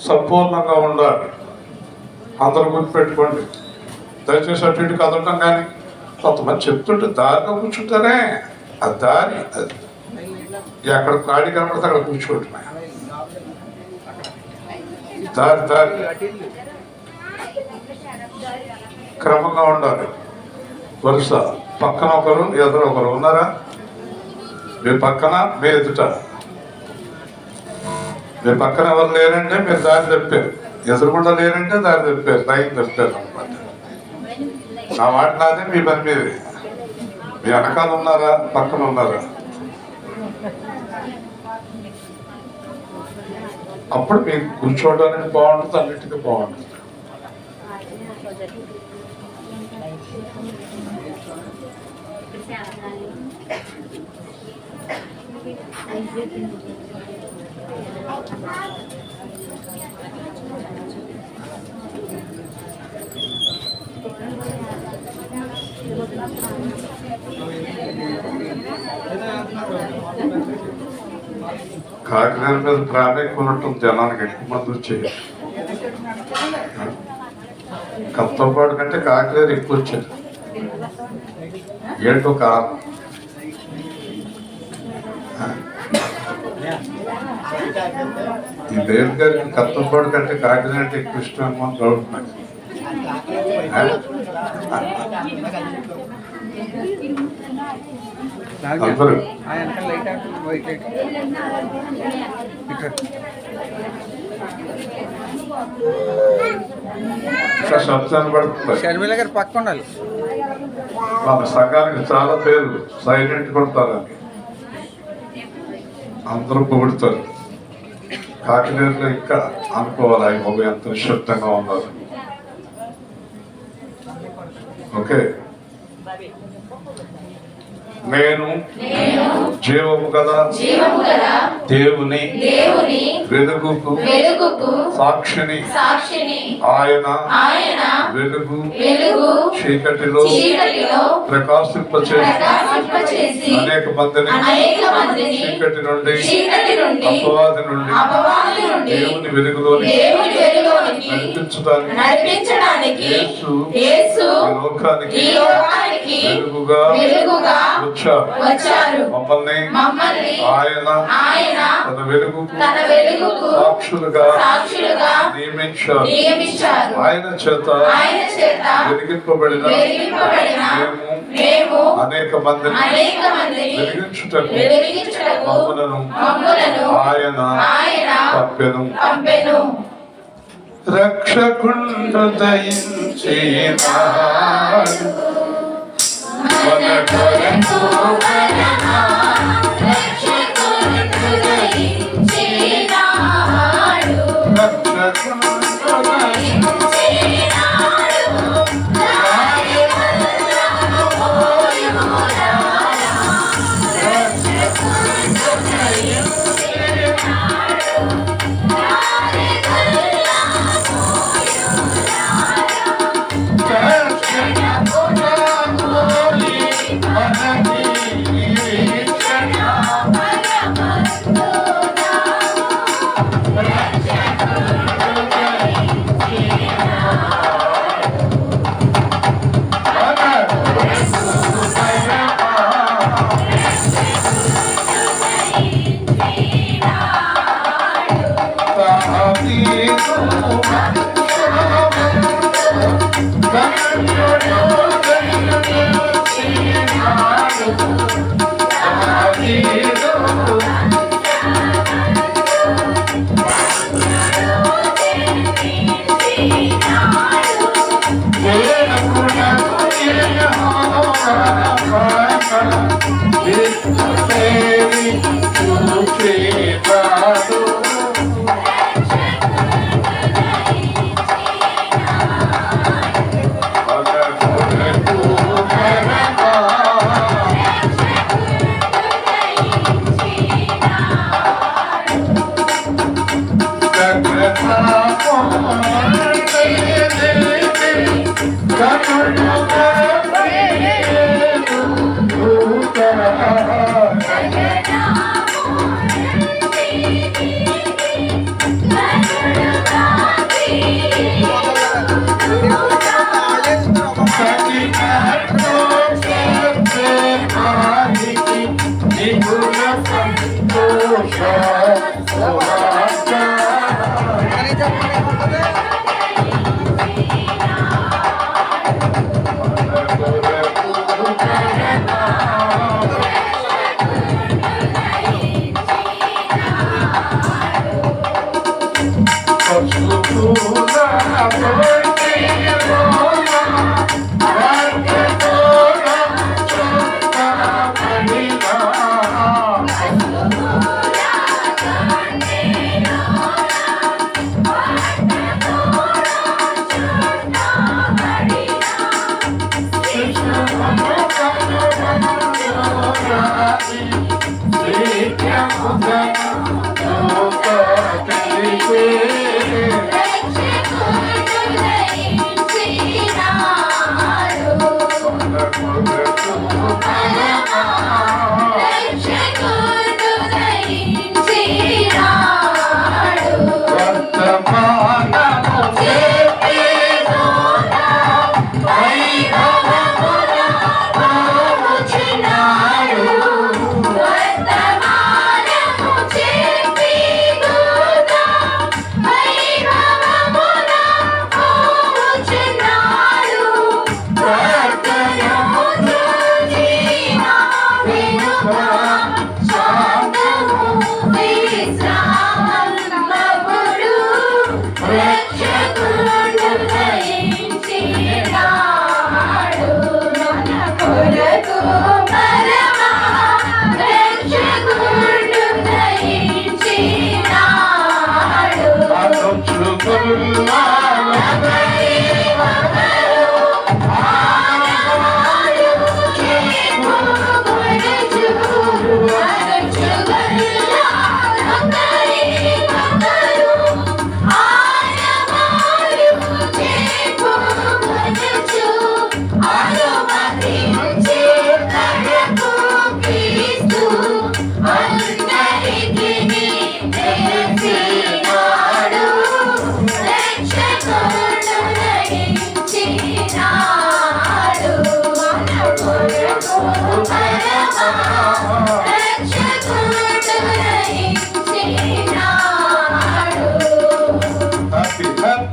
సంపూర్ణంగా ఉండాలి. అందరూ గుర్తుపెట్టుకోండి. దయచేసి అటు ఇటు కదలటం కానీ కొంతమంది చెప్తుంటే దారిలో కూర్చుంటారే, ఆ దారి అది ఎక్కడ ఖాళీ కనబడితే అక్కడ కూర్చోవటమే. దారి దారి క్రమంగా ఉండాలి. వరుస పక్కన ఒకరు ఎదురు ఒకరు ఉన్నారా? మీ పక్కన మీ ఎదుట. మీ పక్కన ఎవరు లేరంటే మీరు దారి తప్పారు, ఎదురుకుండా లేరంటే దారి తప్పారు, లైన్ తప్పారు అనమాట. నా మాట నాదే, మీ పని మీదే. మీ వెనకాల ఉన్నారా, పక్కన ఉన్నారా? అప్పుడు మీకు కూర్చోవడానికి బాగుంటుంది, అన్నిటికీ బాగుంటుంది. కాకినాడ మీద ప్రాణం కొనటం జనానికి ఎక్కువ మంది వచ్చేది. కత్తపాడు కంటే కాకినాడ ఎక్కువ వచ్చారు. ఏంటో కారణం. ఈ దేవ్ గారికి కత్తపాడు కంటే కాకినాడ ఎక్కువ ఇష్టం అని డౌట్ నాకు. అందరూ శబ్దాన్ని పడుతుంది. షర్మిల గారు పక్క ఉండాలి. మన సంఘానికి చాలా పేరు సైలెంట్ కొడతారని అందరూ పొగుడుతారు. కాకినాడలో ఇంకా అనుకోవాలి, అవి బాబు ఎంత నిశ్శబ్దంగా ఉన్నారు. ఓకే, నేను జీవము గల దేవుని వెలుగుకు సాక్షిని. ఆయన వెలుగు చీకటిలో ప్రకాశింపచేసి అనేక మందిని చీకటి నుండి అపవాది నుండి దేవుని వెలుగులోని నడిపించడానికి యేసు లోకానికి వెలుగుగా వచ్చారు. మమ్మల్ని ఆయన తన వెలుగుకు సాక్షులుగా నియమించారు. ఆయన చేత వెలిగింపబడిన మేము అనేక మందిని వెలిగించుటకు మమ్మలను ఆయన పంపెను. రక్షకుండు దయించినాడు మన కొరకు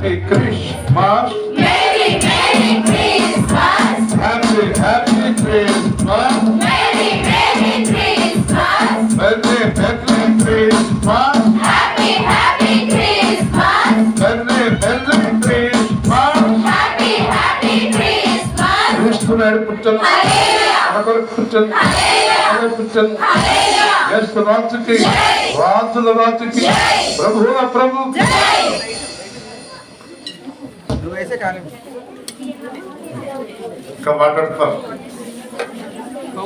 Happy Christmas. Merry Christmas. Happy Christmas. Merry Christmas. Merry Christmas. Happy Christmas. Merry Christmas. Happy Christmas. క్రీస్తునాడు పుట్టను మనకొరకు పుట్టను అదే పుట్టను యేసు రాజుకి రాజుల రాజుకి ప్రభువుల ప్రభు ఇంకా మాట్లాడతారు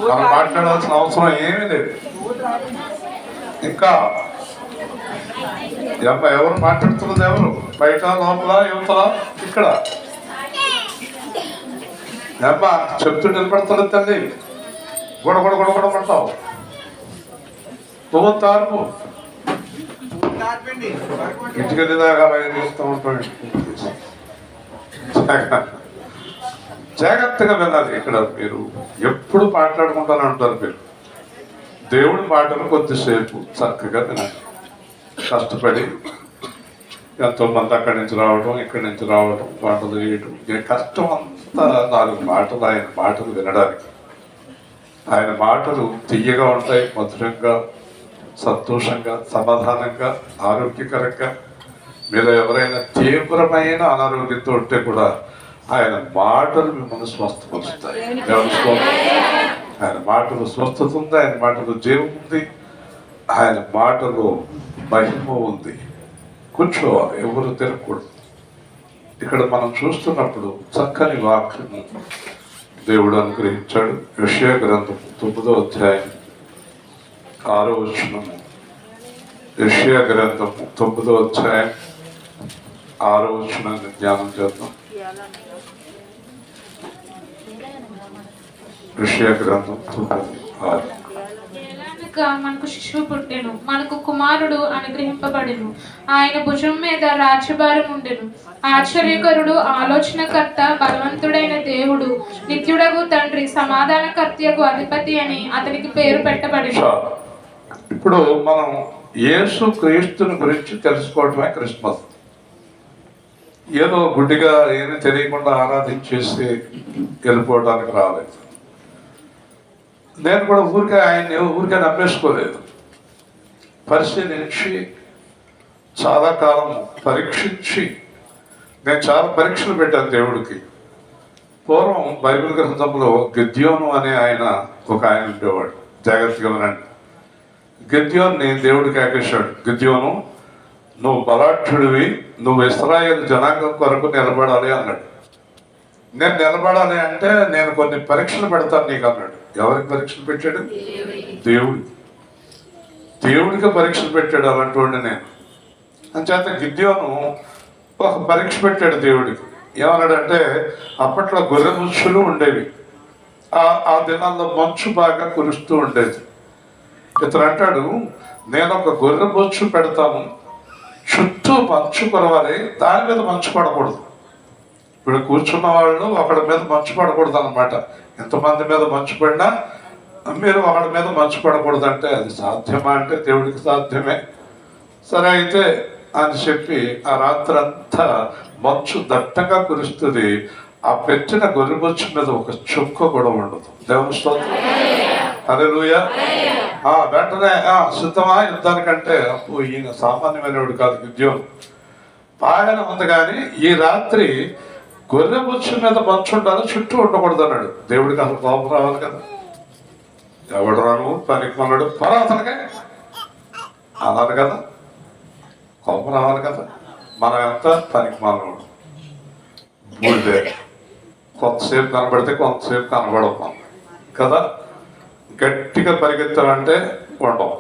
మనం మాట్లాడాల్సిన అవసరం ఏమీ లేదు. ఇంకా ఎవరు మాట్లాడుతున్నది ఎవరు? బయట లోపల యువతల ఇక్కడ అమ్మ చెప్తూ నిలబడుతున్నది తల్లి. గొడగొడ పడతావు పువ్వు తార్పు ఇంటికి వెళ్ళేదాకా చూస్తూ ఉంటాం. జాగ్రత్తగా వెళ్ళాలి. ఇక్కడ మీరు ఎప్పుడు మాట్లాడుకుంటానే ఉంటారు. మీరు దేవుడి మాటలు కొద్దిసేపు చక్కగా వినాలి. కష్టపడి ఎంతో మంది అక్కడి నుంచి రావడం ఇక్కడి నుంచి రావడం పాటలు వేయడం కష్టం అంతా 4 మాటలు ఆయన మాటలు వినడానికి. ఆయన మాటలు తీయగా ఉంటాయి, మధురంగా, సంతోషంగా, సమాధానంగా, ఆరోగ్యకరంగా. మీరు ఎవరైనా తీవ్రమైన అనారోగ్యంతో ఉంటే కూడా ఆయన మాటలు మిమ్మల్ని స్వస్థపరుస్తాయి. ఆయన మాటలు స్వస్థత ఉంది, ఆయన మాటలు జీవం ఉంది, ఆయన మాటలు మహిమ ఉంది. కూర్చోవాలి, ఎవరు తిరగకూడదు. ఇక్కడ మనం చూస్తున్నప్పుడు చక్కని వాక్యము దేవుడు అనుగ్రహించాడు. యెషయా గ్రంథం 9వ అధ్యాయం 6వ వచనము. యెషయా గ్రంథం 9వ అధ్యాయం 6వ వచనాన్ని ధ్యానం చేద్దాం. యెషయా గ్రంథం 9:6. మనకు శిశువు పుట్టెను, మనకు కుమారుడు అనుగ్రహింపబడెను, ఆయన భుజం మీద రాజ్యభారం ఉండెను. ఆశ్చర్యకరుడు, ఆలోచనకర్త, బలవంతుడైన దేవుడు, నిత్యుడగు తండ్రి, సమాధానకర్తయగు అధిపతి అని అతనికి పేరు పెట్టబడింది. ఇప్పుడు మనం యేసు క్రీస్తుని గురించి తెలుసుకోవడమే క్రిస్మస్. ఏదో గుడ్డిగా ఏమీ తెలియకుండా ఆరాధించేసి వెళ్ళిపోవడానికి రాలేదు. నేను కూడా ఆయన్ని ఊరికే నమ్మేసుకోలేదు. పరిశీలించి చాలా కాలం పరీక్షించి, నేను చాలా పరీక్షలు పెట్టాను దేవుడికి. పూర్వం బైబిల్ గ్రంథంలో గిద్యోను అనే ఒక ఆయన ఉండేవాడు. జాగ్రత్తగా వినండి. గిద్యోన్ని దేవుడికి ఆకేశాడు, గిద్యోను నువ్వు బలాఢ్యుడివి, నువ్వు ఇశ్రాయేలు జనాంగం కొరకు నిలబడాలి అన్నాడు. నేను నిలబడాలి అంటే నేను కొన్ని పరీక్షలు పెడతాను నీకు అన్నాడు. ఎవరికి పరీక్షలు పెట్టాడు? దేవుడికి పరీక్షలు పెట్టాడు అలాంటి నేను. అంచేత గిద్యోను ఒక పరీక్ష పెట్టాడు దేవుడికి. ఏమన్నాడంటే, అప్పట్లో గొర్రె ముచ్చులు ఉండేవి. ఆ దినాల్లో మంచు బాగా కురుస్తూ ఉండేది. ఇతను అంటాడు, నేను ఒక గొర్రె బొచ్చు పెడతాను, చుట్టూ మంచు కురవాలి, దాని మీద మంచు పడకూడదు. ఇప్పుడు కూర్చున్న వాళ్ళు ఒకడి మీద మంచు పడకూడదు అన్నమాట. ఎంతమంది మీద మంచు పడినా మీరు ఒకడి మీద మంచు పడకూడదు అంటే అది సాధ్యమా అంటే దేవుడికి సాధ్యమే. సరే అయితే అని చెప్పి ఆ రాత్రి అంతా మంచు దట్టంగా కురుస్తుంది. ఆ పెట్టిన గొర్రెబొచ్చు మీద ఒక చుక్క కూడా ఉండదు. దేవుని స్తోత్రం, హల్లెలూయా. వెంటనే సిద్ధమా యుద్ధానికంటే, ఈయన సామాన్యమైనవాడు కాదు గిద్యోను, బాగానే ఉంది. కానీ ఈ రాత్రి గొర్రెబొచ్చు మీద మంచు ఉండాలి, చుట్టూ ఉండకూడదు అన్నాడు. దేవుడికి అసలు కోపం రావాలి కదా. ఎవడు రాను పనికి మన్నాడు పరాతనగా అన్నాడు కదా, కోపం రావాలి కదా. మనం ఎంత పనికి మానవుడు, బూడిదే. కొంతసేపు కనబడితే కొంతసేపు కనబడవు కదా. గట్టిగా పరిగెత్తాలంటే ఉండవు,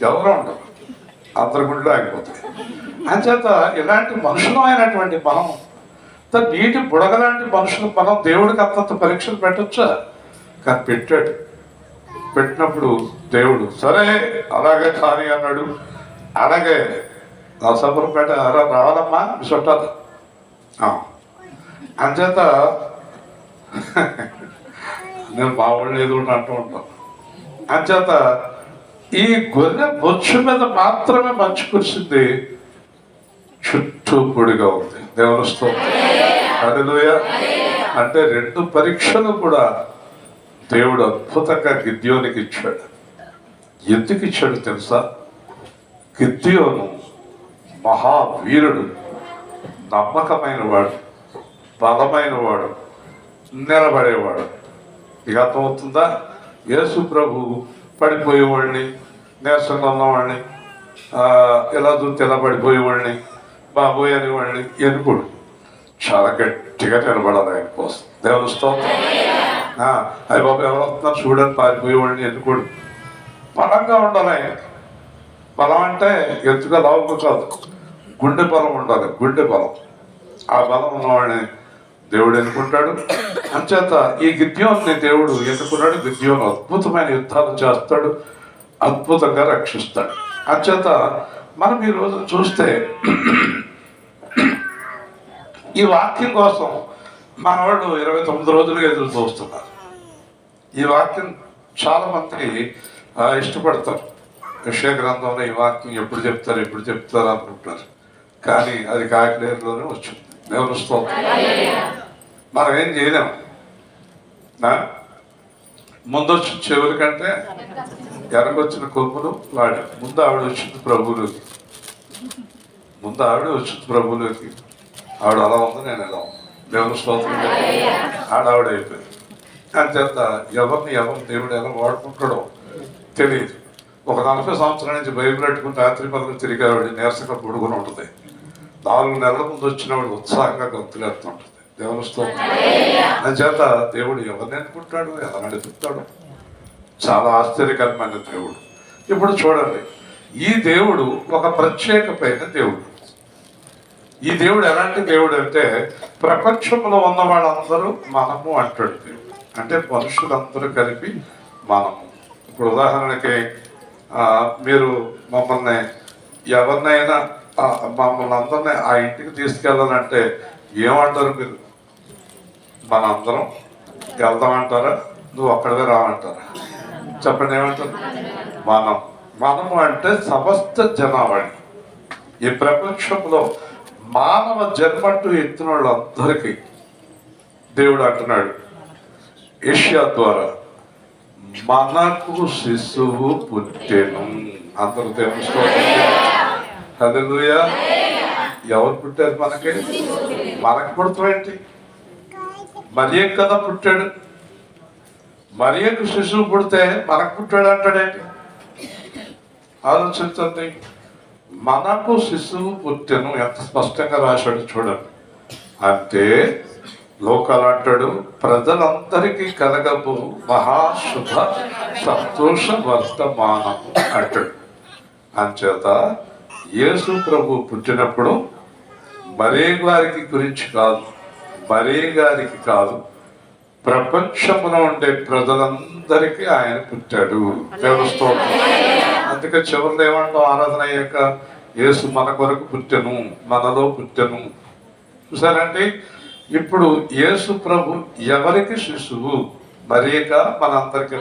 ఎవరో ఉండవు, అందరి గుండెలో ఆగిపోతాయి. అంచేత ఇలాంటి మనుషులమైనటువంటి మనం, నీటి బుడగలాంటి మనుషులు మనం దేవుడికి అంతంత పరీక్షలు పెట్టొచ్చా? కానీ పెట్టాడు. పెట్టినప్పుడు దేవుడు సరే అలాగే కానీ అన్నాడు. అలాగే నరసాపురంపేట రావాలమ్మా మీ చుట్టాలు అంచేత నేను బాగుండేది ఏదో అంటూ ఉంటాను. అంచేత ఈ గొర్రె బొచ్చు మీద మాత్రమే మంచు కురిసింది, చుట్టూ పొడిగా ఉంది. దేవుని స్తోత్రం, హల్లెలూయా. అంటే 2 పరీక్షలు కూడా దేవుడు అద్భుతంగా గిద్యోనికి ఇచ్చాడు. ఎందుకు ఇచ్చాడు తెలుసా? గిద్యోను మహావీరుడు, నమ్మకమైన వాడు, బలమైన వాడు, నిలబడేవాడు. ఇక అర్థమవుతుందా? యేసు ప్రభు పడిపోయేవాడిని, నీరసంగా ఉన్నవాడిని, ఇలా చూస్తే ఇలా పడిపోయేవాడిని, బాబోయ్ అనేవాడిని ఎనుకుడు. చాలా గట్టిగా నిలబడాలి ఆయన కోసం. దేవుని స్తోత్రం. అయ్య బాబు ఎవరు వస్తున్నారు చూడని పారిపోయేవాడిని ఎన్నుకోడు. బలంగా ఉండాలి ఆయన. బలం అంటే ఎత్తుగా లావుగా కాదు, గుండె బలం ఉండాలి, గుండె బలం. ఆ బలం ఉన్నవాడిని దేవుడు ఎన్నుకుంటాడు. అంచేత ఈ గిద్యోన్ని దేవుడు ఎన్నుకున్నాడు. గిద్యోను అద్భుతమైన యుద్ధాలు చేస్తాడు, అద్భుతంగా రక్షిస్తాడు. అంచేత మనం ఈ రోజు చూస్తే ఈ వాక్యం కోసం మన వాళ్ళు 29 రోజులుగా ఎదురు చూస్తున్నారు. ఈ వాక్యం చాలా మంది ఇష్టపడతారు. యెషయా గ్రంథంలో ఈ వాక్యం ఎప్పుడు చెప్తారు అనుకుంటారు. కానీ అది కాకినేరులోనే వచ్చింది. దేవుని స్తోత్రం. మనం ఏం చేయలేము. ముందొచ్చిన చెవుల కంటే ఎనకొచ్చిన కొమ్ములు వాడి. ముందు ఆవిడ వచ్చింది ప్రభువులోకి, ఆవిడ అలా ఉంది, నేను ఎలా ఉంది. దేవుని స్తోత్రం. ఆడావిడ అయిపోయింది. అంచేత ఎవరిని దేవుడు ఎలా వాడుకుంటాడో తెలియదు. ఒక 40 సంవత్సరాల నుంచి బైబిల్ పెట్టుకుని రాత్రి పనులు తిరిగేవాడు నీరసంగా పొడుగుని ఉంటుంది. 4 నెలల ముందు వచ్చినవాడు ఉత్సాహంగా గంతులేస్తుంటుంది. దేవుని స్తోత్రం. అంచేత దేవుడు ఎవరిని ఎన్నుకుంటాడు, ఎలా నడుపుతాడు, చాలా ఆశ్చర్యకరమైన దేవుడు. ఇప్పుడు చూడండి, ఈ దేవుడు ఒక ప్రత్యేకమైన దేవుడు. ఈ దేవుడు ఎలాంటి దేవుడు అంటే, ప్రపంచంలో ఉన్న వాళ్ళందరూ మనము అంటాడు దేవుడు. అంటే మనుషులందరూ కలిపి మనము. ఇప్పుడు ఉదాహరణకి మీరు మమ్మల్ని ఎవరినైనా మమ్మల్ని అందరినీ ఆ ఇంటికి తీసుకెళ్ళాలంటే ఏమంటారు మీరు? మనందరం వెళ్దామంటారా, నువ్వు అక్కడికే రావంటారా? చెప్పండి, ఏమంటారు? మనము అంటే సమస్త జనాభాని. ఈ ప్రపంచంలో మానవ జన్మంటూ ఎత్తిన వాళ్ళందరికీ దేవుడు అంటున్నాడు యెషయా ద్వారా, మనకు శిశువు పుట్టెను. అందరూ దేవుని స్తోత్రం. హల్లెలూయా. ఎవరు పుట్టారు మనకి? మనకు పుడతామేంటి? మరియ కదా పుట్టాడు. మరియకు శిశువు పుడితే మనకు పుట్టాడు అంటాడేంటి? ఆలోచించండి. మనకు శిశువు పుట్టెను ఎంత స్పష్టంగా రాశాడు చూడండి. అంటే లోకాలు అంటాడు ప్రజలందరికీ కలగబో మహాశుభ సంతోష వర్తమానం అంటాడు. అంచేత యేసు ప్రభు పుట్టినప్పుడు మరే గారికి గురించి కాదు, మరే గారికి కాదు, ప్రపంచంలో ఉండే ప్రజలందరికీ ఆయన పుట్టాడు. దేవుని స్తోత్రం. అందుకే చివరిలో ఏమంటాం ఆరాధన అయ్యాక, యేసు మన కొరకు పుట్టెను, మనలో పుట్టెను. చూసారండి. ఇప్పుడు యేసు ప్రభు ఎవరికి శిశువు? మరియగా మనందరికీ.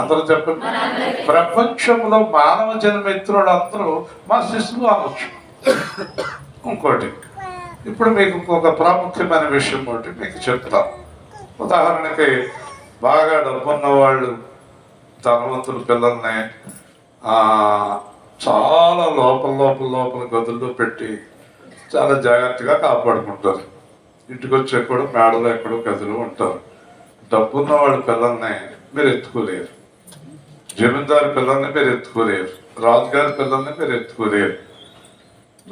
అందరూ చెప్పండి. ప్రపంచంలో మానవ జన్మెత్తులు అందరూ మా శిశువు అనొచ్చు. ఇంకోటి, ఇప్పుడు మీకు ఇంకొక ప్రాముఖ్యమైన విషయం ఒకటి మీకు చెప్తాను. ఉదాహరణకి బాగా డబ్బున్న వాళ్ళు ధనవంతుల పిల్లల్ని చాలా లోపల గదుల్లో పెట్టి చాలా జాగ్రత్తగా కాపాడుకుంటారు. ఇంటికి వచ్చే కూడా మేడలో ఎక్కడో గదిలో ఉంటారు. డబ్బున్న వాళ్ళ పిల్లల్ని మీరు ఎత్తుకోలేరు. జమీందారు పిల్లల్ని మీరు ఎత్తుకోలేరు. రాజుగారి పిల్లల్ని మీరు ఎత్తుకోలేరు.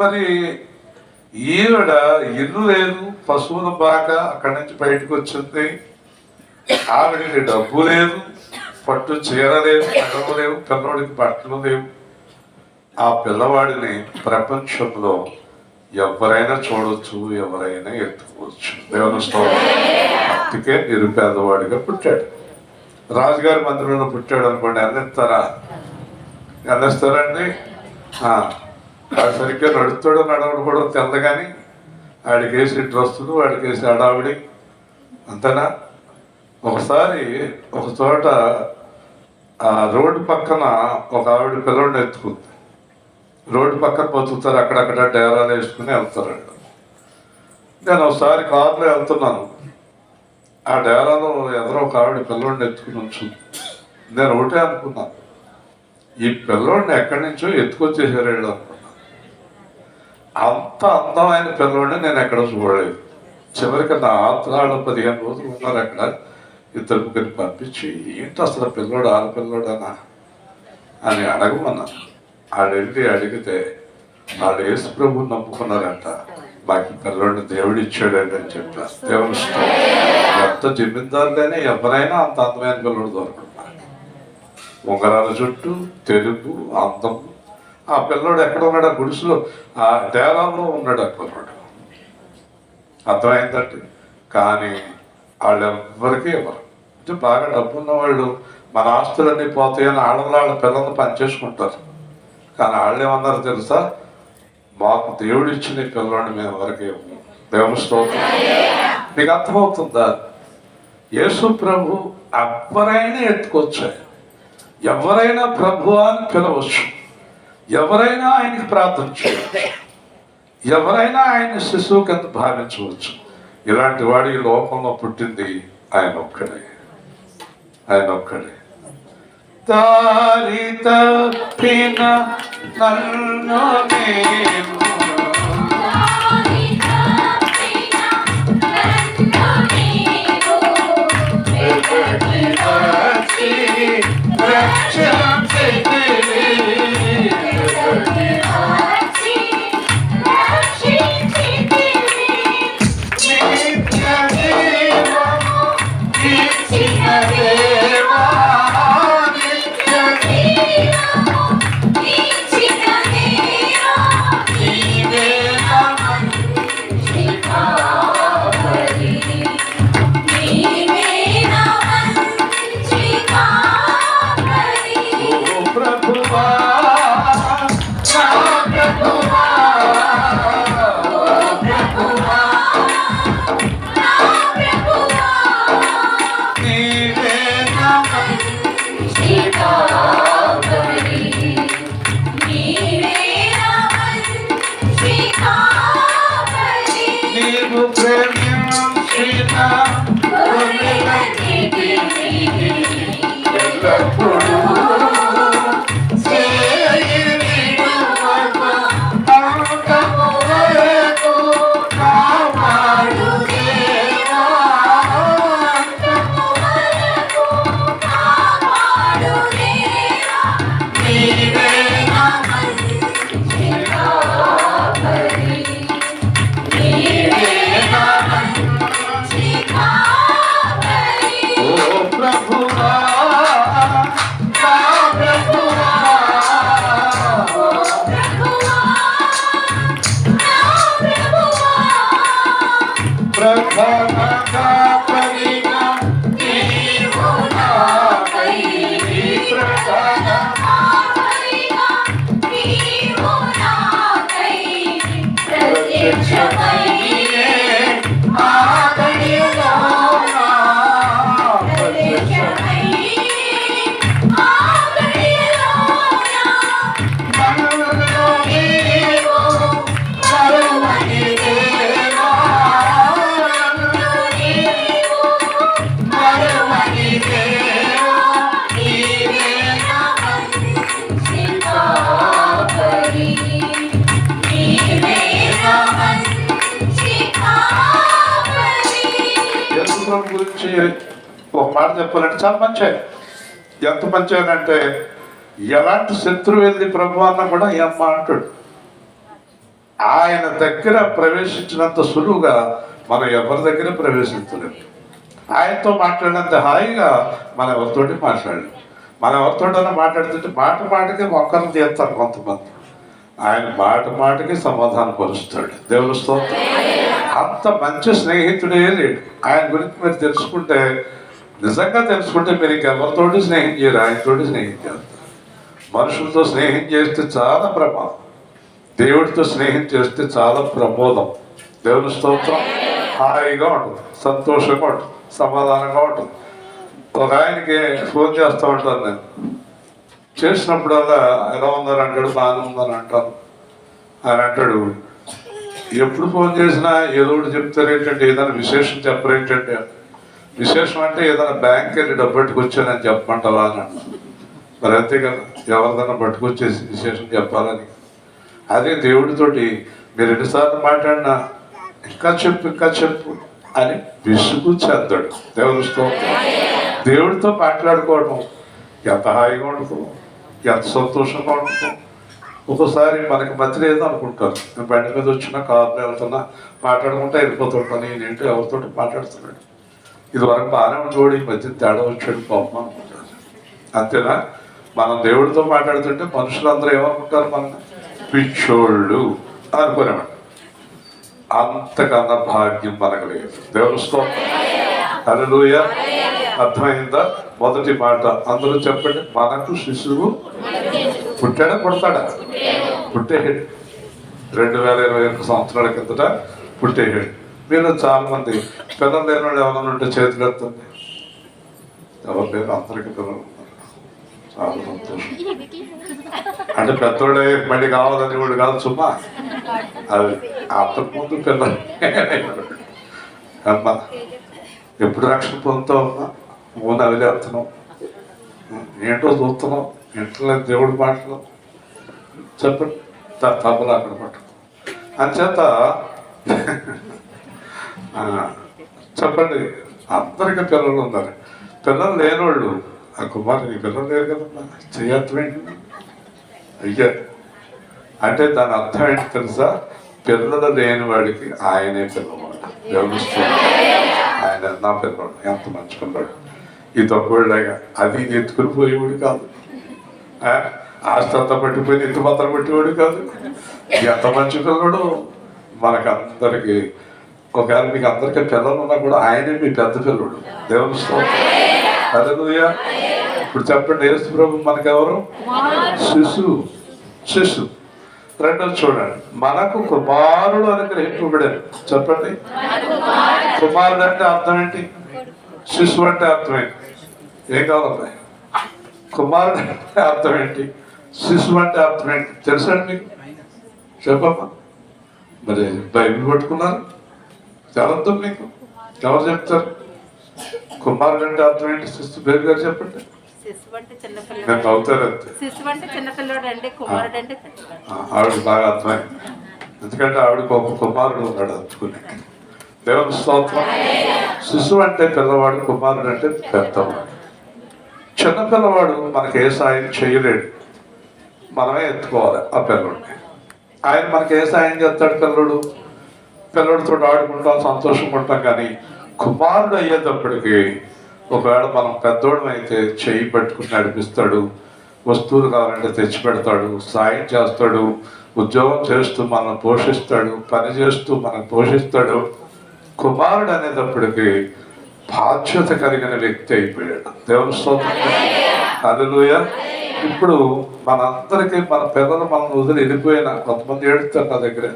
మరి ఈవిడ ఇల్లు లేదు, పశువులు బాగా అక్కడి నుంచి బయటకు వచ్చింది. ఆవిడకి డబ్బు లేదు, పట్టు చీర లేదు, బట్టలు లేవు, పిల్లవాడికి బట్టలు లేవు. ఆ పిల్లవాడిని ప్రపంచంలో ఎవరైనా చూడవచ్చు, ఎవరైనా ఎత్తుకోవచ్చు. దేవుని స్తోత్రం. అందుకే నిరుపేదవాడిగా పుట్టాడు. రాజుగారి మందిరంలో పుట్టాడు అనుకోండి, ఎన్నేస్తారండి? వాడు సరిగ్గా నడుస్తాడో నడవడు కూడా తెలదు, కానీ వాడికి వేసి డ్రస్సులు, వాడికి వేసి అడావిడి అంతేనా. ఒకసారి ఒక చోట ఆ రోడ్డు పక్కన ఒక ఆవిడ పిల్లడిని ఎత్తుకుంది. రోడ్డు పక్కన బతుకుతారు, అక్కడక్కడ డేరాలు వేసుకుని వెళ్తారు. నేను ఒకసారి కారులో వెళ్తున్నాను. ఆ డేరాలో ఎదురో ఒక ఆవిడ పిల్లోడిని ఎత్తుకుని ఉంచుంది. నేను ఒకటే అనుకున్నాను, ఈ పిల్లోడిని ఎక్కడి నుంచో ఎత్తుకొచ్చేసారు వీళ్ళు అనుకున్నాను. అంత అందమైన పిల్లోడిని నేను ఎక్కడ చూడలేదు. చివరికి నా ఆత్రాలు 15 రోజులు ఉన్నారు అక్కడ. ఇద్దరు ముగ్గురిని పంపించి, ఏంటి అసలు పిల్లోడు ఆడపిల్లోడనా అని అడగమన్నాను. ఆడెళ్ళి అడిగితే వాళ్ళు యేసు ప్రభువుని నమ్ముకున్నారంట. మాకు పిల్లోడిని దేవుడు ఇచ్చాడండి అని చెప్పారు. దేవుని ఇష్టం. ఎంత జమీందారులైనా ఎవరైనా అంత అందమైన పిల్లోడు దొరకడు. ఉంగరాల చుట్టూ, తెలుగు, అందం. ఆ పిల్లోడు ఎక్కడ ఉన్నాడు? ఆ గుడిసెలో, ఆ డేరాల్లో ఉన్నాడు ఆ పిల్లోడు. అర్థమైందండి. కానీ వాళ్ళెవ్వరికీ ఎవరు అంటే బాగా డబ్బున్న వాళ్ళు మన ఆస్తులన్నీ పోతాయని వాళ్ళ పిల్లల్ని పనిచేసుకుంటారు. కానీ వాళ్ళు ఏమన్నారు తెలుసా? మాకు దేవుడు ఇచ్చిన పిల్లవాడిని మేము ఎవరికి దేవుని స్తోత్రం. మీకు అర్థమవుతుందా? యేసు ప్రభు ఎవరైనా ఎత్తుకోవచ్చు, ఎవరైనా ప్రభు అని పిలవచ్చు, ఎవరైనా ఆయనకి ప్రార్థన చేయవచ్చు, ఎవరైనా ఆయన శిశువు కింద భావించవచ్చు. ఇలాంటి వాడి ఈ లోకంలో పుట్టింది ఆయన ఒక్కడే, ఆయన ఒక్కడే. దారి తప్పిన నన్ను నేను ప్రత్యక్షమయ్యే ఆ గడియలోన ప్రత్యక్షమయ్యే ఆ గడియలోన మనలో నీవు మరువని దేవా మనలో నీవు మరువని దేవా నీవే నా మంచి కాపరి నీవే నా మంచి కాపరి. యేసు ప్రభు గురించి ఒక మాట చెప్పాలంటే చాలా మంచి. ఎంత మంచి అంటే ఎలాంటి శత్రువు వెళ్ళి ప్రభు అన్న కూడా ఈ అమ్మ అంటాడు. ఆయన దగ్గర ప్రవేశించినంత సులువుగా మనం ఎవరి దగ్గర ప్రవేశించలేము. ఆయనతో మాట్లాడినంత హాయిగా మనం ఎవరితోటి మాట్లాడలేము. మనం ఎవరితోటైనా మాట్లాడుతుంటే మాట మాటకి మొక్కలు తీస్తారు కొంతమంది. ఆయన మాట మాటకి సమాధానం పరుస్తాడు. దేవుని స్తోత్రం. అంత మంచి స్నేహితుడే లేడు. ఆయన గురించి మీరు తెలుసుకుంటే, నిజంగా తెలుసుకుంటే మీరు ఇంకెవరితోటి స్నేహం చేయరు, ఆయనతోటి స్నేహం చేస్తారు. మనుషులతో స్నేహం చేస్తే చాలా ప్రమాదం, దేవుడితో స్నేహం చేస్తే చాలా ప్రమోదం. దేవుని స్తోత్రం. హాయిగా ఉంటుంది, సంతోషంగా ఉంటుంది, సమాధానంగా ఉంటుంది. ఒక ఆయనకి ఫోన్ చేస్తూ ఉంటాను నేను. చేసినప్పుడల్లా ఎలా ఉందని అంటాడు, బాగానే ఉందని అంటాను. ఆయన అంటాడు, ఎప్పుడు ఫోన్ చేసినా ఏదో ఒకటి చెప్తారేంటంటే, ఏదైనా విశేషం చెప్పరేంటంటే. విశేషం అంటే ఏదైనా బ్యాంక్ వెళ్ళి డబ్బు పట్టుకొచ్చానని చెప్పమంటావా అని అన్నాను. మరి అంతే కదా, ఎవరిదైనా పట్టుకొచ్చేసి విశేషం చెప్పాలని. అదే దేవుడితోటి మీరు ఎన్నిసార్లు మాట్లాడినా ఇంకా చెప్పు అని విసుగు చెందాడు. దేవుని స్తోత్రం. దేవుడితో మాట్లాడుకోవడం ఎంత హాయిగా ఉంటుంది, ఎంత సంతోషంగా ఉంటుంది. ఒక్కోసారి మనకి మధ్య లేదు అనుకుంటారు. నేను బండి మీద వచ్చినా కార్లో వెళ్తున్నా మాట్లాడుకుంటా వెళ్ళిపోతుంటాను. నేనేంటో ఎవరితో మాట్లాడుతున్నాడు, ఇది వరకు బాగానే ఉండేవాడు, ఈ మధ్య తేడా వచ్చాడు పాపం అనుకుంటాడు. అంతేనా? మనం దేవుడితో మాట్లాడుతుంటే మనుషులందరూ ఏమనుకుంటారు, మన పిచ్చోళ్ళు అనుకునేవాడు. అంతకన్నా భాగ్యం మనకు లేదు. దేవుని స్తోత్రం. హల్లెలూయా. అర్థమైందా? మొదటి మాట అందరూ చెప్పండి. మనకు శిశువు పుట్టాడా పుడతాడా? పుట్టేహాడు. 2021 సంవత్సరాల కిందట పుట్టేహాడు. మీరు చాలా మంది పిల్లలు లేని వాళ్ళు ఎవరైనా ఉంటే చేతులు ఎత్తండి. ఎవరు లేరు, అందరికీ పిల్లలు ఉన్నారు. చాలా సంతోషం. అంటే పెద్దోడే మళ్ళీ కావాలని వాడు కాదు సుమ్మా. అది అంతకుముందు పిల్లలు అమ్మా ఎప్పుడు రక్షణ పొందుతావు అమ్మా, మూడు అదిలేస్తున్నావు, ఏంటో చూస్తున్నావు, ఇంట్లో దేవుడి మాటలు చెప్పండి. తప్పలు అక్కడ పట్టు అంచేత చెప్పండి. అందరికీ పిల్లలు ఉన్నారు. పిల్లలు లేనివాళ్ళు ఆ కుమారుని పిల్లలు లేరు కదమ్మా, చేయత్వేంటి అయ్యా అంటే దాని అర్థం ఏంటి తెలుసా? పిల్లలు లేని వాడికి ఆయనే పిల్లవాడు. దేవుడిస్తాడు. ఆయన నా పిల్లవాడు, ఎంత మంచి పిల్లవాడు. ఈ తక్కువలాగా అది ఎత్తుకుని పోయేవాడు కాదు, ఆస్తి అంతా పట్టిపోయి ఎత్తు మాత్రం పట్టేవాడు కాదు. ఎంత మంచి పిల్లడు మనకందరికి. ఒకవేళ మీకు అందరికీ పిల్లలు ఉన్నా కూడా ఆయనే మీ పెద్ద పిల్లడు. దేవుని స్తోత్రం. హల్లెలూయా. ఇప్పుడు చెప్పండి, యేసు ప్రభు మనకెవరు? శిశు. రెండోది చూడండి, మనకు కుమారుడు అనుగ్రహింపబడాడు. చెప్పండి. కుమారుడు అంటే అర్థం ఏంటి? శిశువు అంటే అర్థం ఏంటి? ఏం కావాలి? కుమారుడు అంటే అర్థం ఏంటి? శిశువు అంటే అర్థం ఏంటి? తెలుసండి మీకు? చెప్పమ్మా. మరి బైబిల్ పట్టుకున్నారు, తెలద్దు మీకు. ఎవరు చెప్తారు? కుమారుడు అంటే అర్థం ఏంటి? శిశు పేరు గారు చెప్పండి. నేను అవుతారంతే. ఆవిడ బాగా అర్థమైంది, ఎందుకంటే ఆవిడకి ఒక కుమారుడు ఉన్నాడు అందుకునే. దేవుని స్తోత్రం. శిశువు అంటే పిల్లవాడు, కుమారుడు అంటే పెద్దవాడు. చిన్న పిల్లవాడు మనకి ఏ సాయం చేయలేడు, మనమే ఎత్తుకోవాలి ఆ పిల్లడిని. ఆయన మనకి ఏ సాయం చేస్తాడు? పిల్లడితో ఆడుకుంటాం, సంతోషంగా ఉంటాం. కానీ కుమారుడు అయ్యేటప్పటికి ఒకవేళ మనం పెద్దోడు అయితే చెయ్యి పట్టుకుని నడిపిస్తాడు, వస్తువులు కావాలంటే తెచ్చి పెడతాడు, సాయం చేస్తాడు, ఉద్యోగం చేస్తూ మనల్ని పోషిస్తాడు, పని చేస్తూ మనల్ని పోషిస్తాడు. కుమారుడు అనేటప్పటికి బాధ్యత కలిగిన వ్యక్తి అయిపోయాడు. దేవుని స్తోత్రం. హల్లెలూయా. ఇప్పుడు మనందరికీ మన పిల్లలు మనం వదిలి వెళ్ళిపోయినా కొంతమంది ఏడుస్తారు నా దగ్గర,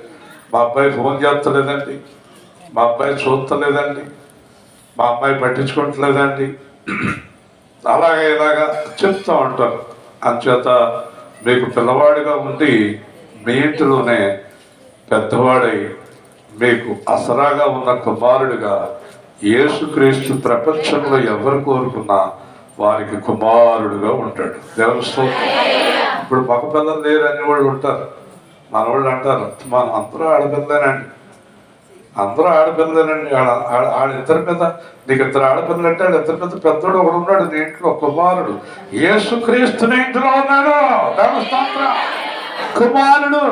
మా అబ్బాయి ఫోన్ చేస్తలేదండి, మా అబ్బాయి చూస్తలేదండి, మా అమ్మాయి పట్టించుకోవట్లేదండి, అలాగే ఇలాగా చెప్తూ ఉంటారు. అంచేత మీకు పిల్లవాడిగా ఉండి మీ ఇంటిలోనే పెద్దవాడై మీకు అసరాగా ఉన్న కుమారుడిగా యేసుక్రీస్తు ప్రపంచంలో ఎవరు కోరుకున్నా వారికి కుమారుడుగా ఉంటాడు. దేవుని స్తోత్రం. ఇప్పుడు మగ పిల్లలు లేరు అని వాళ్ళు ఉంటారు. మన వాళ్ళు అంటారు మనం అందరూ ఆడపిల్లలేనండి, అందరూ ఆడపిల్లలేనండి. ఆడిద్దరి మీద నీకు ఇద్దరు ఆడపిల్లలు అంటే ఆడిద్దరి మీద పెద్దోడు ఒకడు ఉన్నాడు నీ ఇంట్లో కుమారుడు. యేసుక్రీస్తు నీ ఇంట్లో ఉన్నాడు. దేవుని స్తోత్రం. కుమారుడు.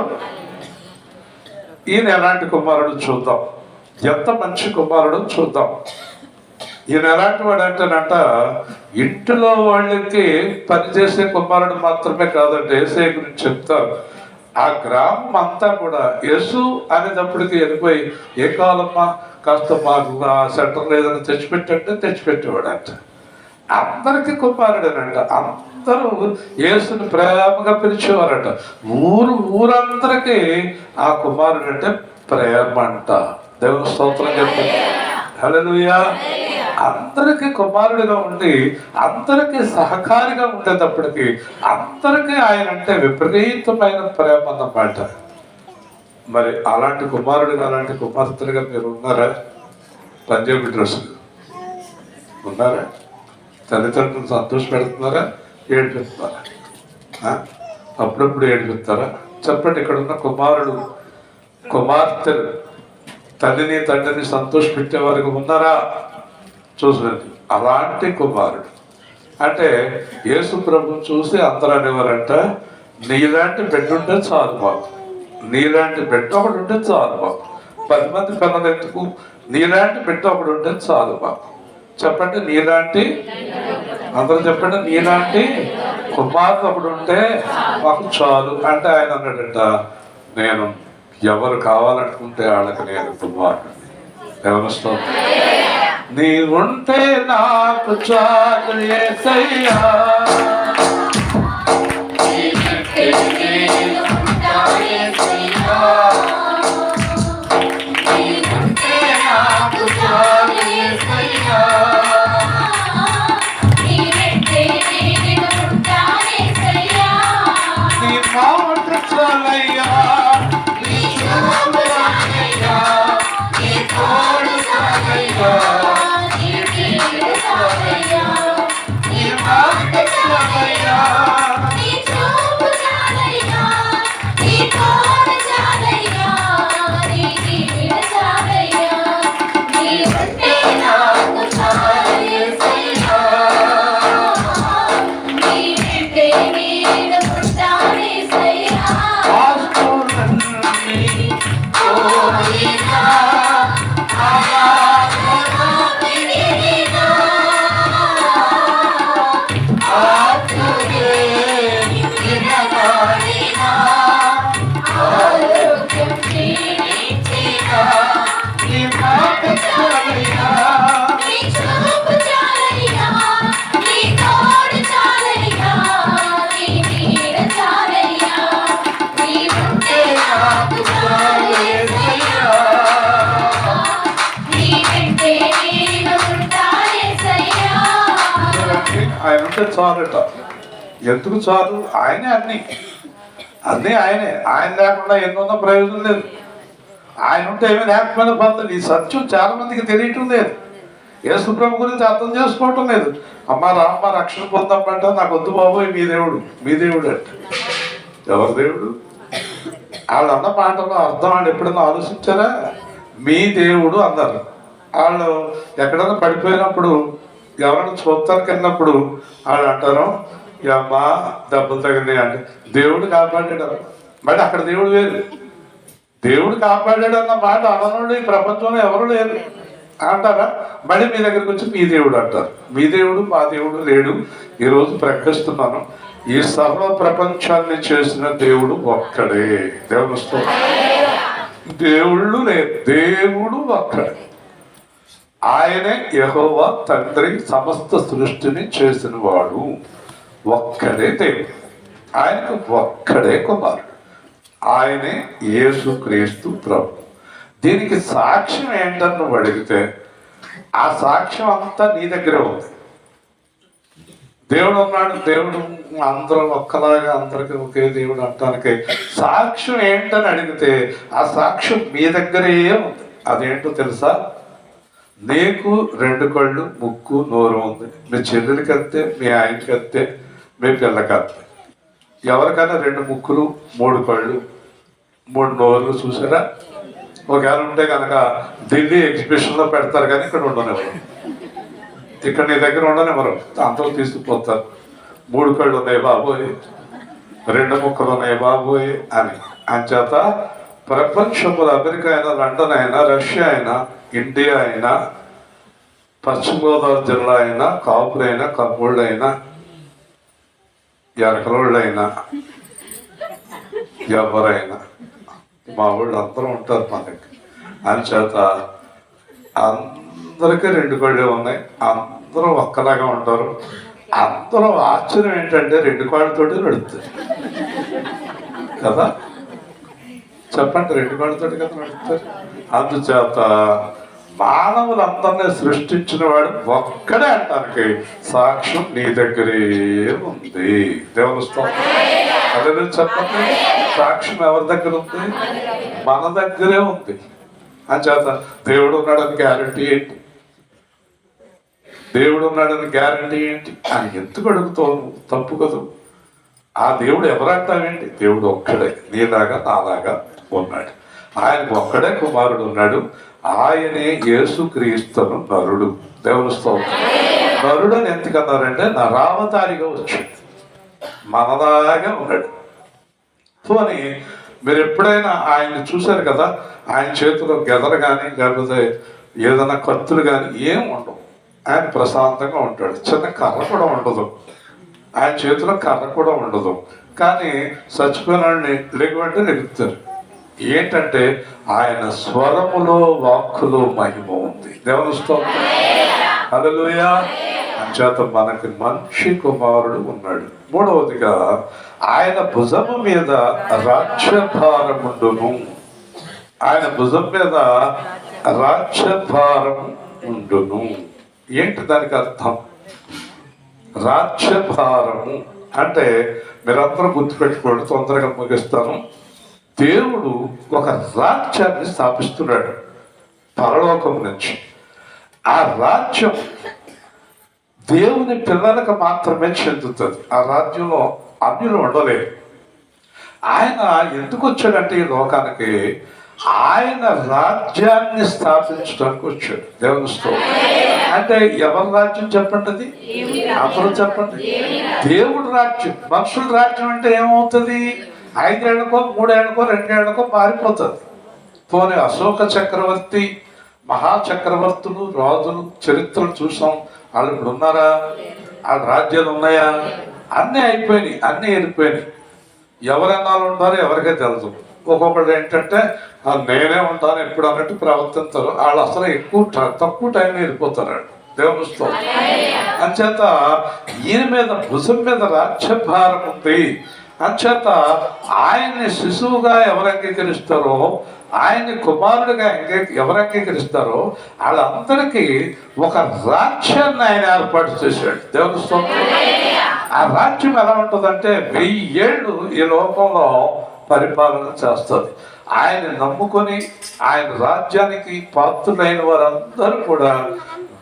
ఈయన ఎలాంటి కుమారుడు చూద్దాం, ఎంత మంచి కుమారుడు చూద్దాం. ఈయన ఎలాంటి వాడు అంటేనంట ఇంటిలో వాళ్ళకి పనిచేసే కుమారుడు మాత్రమే కాదండి. యేసయ్య గురించి చెప్తారు. ఆ గ్రామం అంతా కూడా యేసు అనేటప్పటికి వెళ్ళిపోయి ఏ కాలమ్మా కాస్త మాకు ఆ సెంటర్ లేదని తెచ్చిపెట్టంటే తెచ్చిపెట్టేవాడు అంట. అందరికీ కుమారుడేనంట. అందరూ యేసుని ప్రేమగా పిలిచేవారట. ఊరందరికీ ఆ కుమారుడు అంటే ప్రేమ అంట. దేవుని స్తోత్రం చెప్పండి. హల్లెలూయా. అందరికీ కుమారుడిగా ఉండి అందరికీ సహకారిగా ఉండేటప్పటికీ అందరికీ ఆయన అంటే విపరీతమైన ప్రేమ అన్నమాట. మరి అలాంటి కుమారుడిగా అలాంటి కుమార్తెలుగా మీరు ఉన్నారా? పంజాబీ డ్రెస్సులు ఉన్నారా? తల్లిదండ్రులు సంతోష పెడుతున్నారా? ఏడిపిస్తున్నారా? అప్పుడప్పుడు ఏడిపిస్తారా? చెప్పండి. ఇక్కడ ఉన్న కుమారుడు కుమార్తెలు తల్లిని తండ్రిని సంతోష పెట్టే వారికి ఉన్నారా? చూసినది అలాంటి కుమారుడు అంటే యేసు ప్రభు చూసి అందరూ అనేవారంట నీలాంటి బిడ్డ ఉంటే చాలు బాబు, నీలాంటి బిడ్డ ఒకటి ఉంటే చాలు బాబు. 10 మంది పిల్లలు ఎందుకు, నీలాంటి బిడ్డ ఒకటి ఉంటే చాలు బాబు. చెప్పండి. నీలాంటి, అందరూ చెప్పండి, నీలాంటి కుమారుడు ఒకడు ఉంటే మాకు చాలు అంటే ఆయన అన్నాడంట నేను ఎవరు కావాలనుకుంటే వాళ్ళకి నేను కుమారుడు. ఎవరు నీవుంటే నాకు చాలు యేసయ్యా, నీ మాట చాలయ్యా, నీ చూపు చాలయ్యా, నీ తోడు చాలయ్యా, ఆయన ఉంటే చాలట. ఎందుకు చాలు? ఆయనే అన్నీ ఆయనే. ఆయన లేకుండా ఎన్నున్న ప్రయోజనం లేదు. ఆయన ఉంటే ఏమీ లేకపోయినా పర్లేదు. ఈ సత్యం చాలా మందికి తెలియటం లేదు. యేసు ప్రభు గురించి అర్థం చేసుకోవటం లేదు. అమ్మ రామ్మ రక్షణ పొందమంటే నాకు వద్దు బాబోయ్ మీ దేవుడు, మీ దేవుడు అంటే ఎవరు దేవుడు? వాళ్ళు అన్న మాటలో అర్థం వాళ్ళు ఎప్పుడైనా ఆలోచించారా? మీ దేవుడు అన్నారు. వాళ్ళు ఎక్కడైనా పడిపోయినప్పుడు ఎవరైనా చూస్తానికి వెళ్ళినప్పుడు వాళ్ళు అంటారు అమ్మ దెబ్బలు తగినాయి అంటే దేవుడు కాపాడాడు. మరి అక్కడ దేవుడు వేరు. దేవుడు కాపాడాడు అన్న మాట అననుడు ఈ ప్రపంచంలో ఎవరు లేరు అంటారా? మళ్ళీ మీ దగ్గరికి వచ్చి మీ దేవుడు అంటారు. మీ దేవుడు మా దేవుడు లేడు. ఈరోజు ప్రకటిస్తున్నాను, ఈ సర్వ ప్రపంచాన్ని చేసిన దేవుడు ఒక్కడే. దేవుడు దేవుళ్ళు లేదు, దేవుడు ఒక్కడే. ఆయనే యెహోవా తండ్రి, సమస్త సృష్టిని చేసిన వాడు ఒక్కడే దేవుడు. ఆయనకు ఒక్కడే కుమారుడు. ఆయనే యేసుక్రీస్తు ప్రభు. దీనికి సాక్ష్యం ఏంటని నువ్వు అడిగితే ఆ సాక్ష్యం అంతా నీ దగ్గరే ఉంది. దేవుడు ఉన్నాడు, దేవుడు అందరం ఒక్కలాగా అందరికి ఒకే దేవుడు అంటానికి సాక్ష్యం ఏంటని అడిగితే ఆ సాక్ష్యం మీ దగ్గరే ఉంది. అదేంటో తెలుసా? నీకు 2 కళ్ళు, ముక్కు, నోరు ఉంది. మీ చెల్లెలకి అంతే, మీ ఆయనకి అంతే, మీ పిల్లకి అంతే. ఎవరికైనా 2 ముక్కులు, 3 కళ్ళు, 3 నోర్లు చూసారా? ఒకవేళ ఉంటే కనుక ఢిల్లీ ఎగ్జిబిషన్లో పెడతారు, కానీ ఇక్కడ ఉండనివ్వరు. ఇక్కడ నీ దగ్గర ఉండనివ్వరు, అందరూ తీసుకుపోతారు. 3 కళ్ళు ఉన్నాయి బాబోయ్, 2 ముక్కలు ఉన్నాయి బాబోయ్ అని. అంచేత ప్రపంచంలో అమెరికా అయినా, లండన్ అయినా, రష్యా అయినా, ఇండియా అయినా, పశ్చిమ గోదావరి జిల్లా అయినా, కాపులైనా, కమ్మోళ్ళైనా, ఎరకలోళ్ళైనా, ఎవరైనా మా వాళ్ళు అందరూ ఉంటారు మా దగ్గర. అంచేత అందరికీ 2 కళ్ళే ఉన్నాయి, అందరూ ఒక్కలాగా ఉంటారు. అందరూ ఆశ్చర్యం ఏంటంటే 2 కాళ్ళతోటి నడుస్తారు కదా. చెప్పండి, 2 కాళ్ళతోటి కదా నడుస్తారు. అందుచేత మానవులందరినీ సృష్టించిన వాడు ఒక్కడే అంటానికి సాక్ష్యం నీ దగ్గరే ఉంది. దేవుని స్తోత్రం. అదే చెప్పండి, సాక్ష్యం ఎవరి దగ్గర ఉంది? మన దగ్గరే ఉంది. అంచేత దేవుడు ఉన్నాడని గ్యారంటీ ఏంటి? దేవుడు ఉన్నాడని గ్యారంటీ ఏంటి అని ఎందుకు అడుగుతావు? తప్పు కదా. ఆ దేవుడు ఎవరంటావేంటి? దేవుడు ఒక్కడే, నీలాగా నాలాగా ఉన్నాడు. ఆయనకు ఒక్కడే కుమారుడు ఉన్నాడు, ఆయనే యేసుక్రీస్తును నరుడు. దేవుని స్తోత్రం. నరుడు అని ఎందుకన్నారంటే నరావతారిగా వచ్చాడు, మనలాగా ఉన్నాడు. పోనీ మీరు ఎప్పుడైనా ఆయన్ని చూశారు కదా, ఆయన చేతిలో గెదలు కానీ లేకపోతే ఏదైనా కత్తులు కానీ ఏం ఉండవు. ఆయన ప్రశాంతంగా ఉంటాడు. చిన్న కర్ర కూడా ఉండదు, ఆయన చేతిలో కర్ర కూడా ఉండదు. కానీ చచ్చిపోయిన వాడిని లెగువంటే లెగుతారు. ఏంటంటే ఆయన స్వరములో, వాక్కులో మహిమ ఉంది. దేవుని స్తోత్రం. హల్లెలూయా. అంచేత మనకి మంచి కుమారుడు ఉన్నాడు. మూడవదిగా ఆయన భుజము మీద రాజ్యభారముండును. ఆయన భుజం మీద రాజ్యభారం ఉండును. ఏంటి దానికి అర్థం? రాజ్యభారము అంటే మీరందరూ గుర్తుపెట్టుకోండి, తొందరగా ముగిస్తాను. దేవుడు ఒక రాజ్యాన్ని స్థాపిస్తున్నాడు పరలోకం నుంచి. ఆ రాజ్యం దేవుని పిల్లలకు మాత్రమే చెందుతుంది. ఆ రాజ్యంలో అన్యులు ఉండలేరు. ఆయన ఎందుకు వచ్చాడంటే ఈ లోకానికి ఆయన రాజ్యాన్ని స్థాపించడానికి వచ్చాడు. దేవుని స్తోత్రం. అంటే ఎవరి రాజ్యం చెప్పండి? అది అందరూ చెప్పండి. దేవుడి రాజ్యం. మనుషుల రాజ్యం అంటే ఏమవుతుంది? 5 ఏళ్ళకో 3 ఏళ్ళకో 2 ఏళ్ళకో మారిపోతుంది. పోనీ అశోక చక్రవర్తి, మహాచక్రవర్తులు, రాజులు చరిత్రలు చూసాం. వాళ్ళు ఇప్పుడు ఉన్నారా? వాళ్ళ రాజ్యాలు ఉన్నాయా? అన్నీ అయిపోయినాయి, అన్నీ వెళ్ళిపోయినాయి. ఎవరన్నాళ్ళు ఉంటారో ఎవరికే తెలుసు. ఒక్కొక్కడు ఏంటంటే నేనే ఉంటాను ఎప్పుడు అన్నట్టు ప్రవర్తిస్తారు. వాళ్ళు అసలు తక్కువ టైంలో వెళ్ళిపోతారు. దేవుని స్తోత్రం. అంచేత ఈయన మీద భుజం మీద రాజ్యభారం ఉంది. అంచేత ఆయన్ని శిశువుగా ఎవరు అంగీకరిస్తారో, ఆయన్ని కుమారుడిగా ఎవరు అంగీకరిస్తారో వాళ్ళందరికీ ఒక రాజ్యాన్ని ఆయన ఏర్పాటు చేశాడు. దేవుని స్తోత్రం. ఆ రాజ్యం ఎలా ఉంటుందంటే 1000 ఏళ్ళు ఈ లోకంలో పరిపాలన చేస్తుంది. ఆయన నమ్ముకొని ఆయన రాజ్యానికి పాత్రులైన వారందరూ కూడా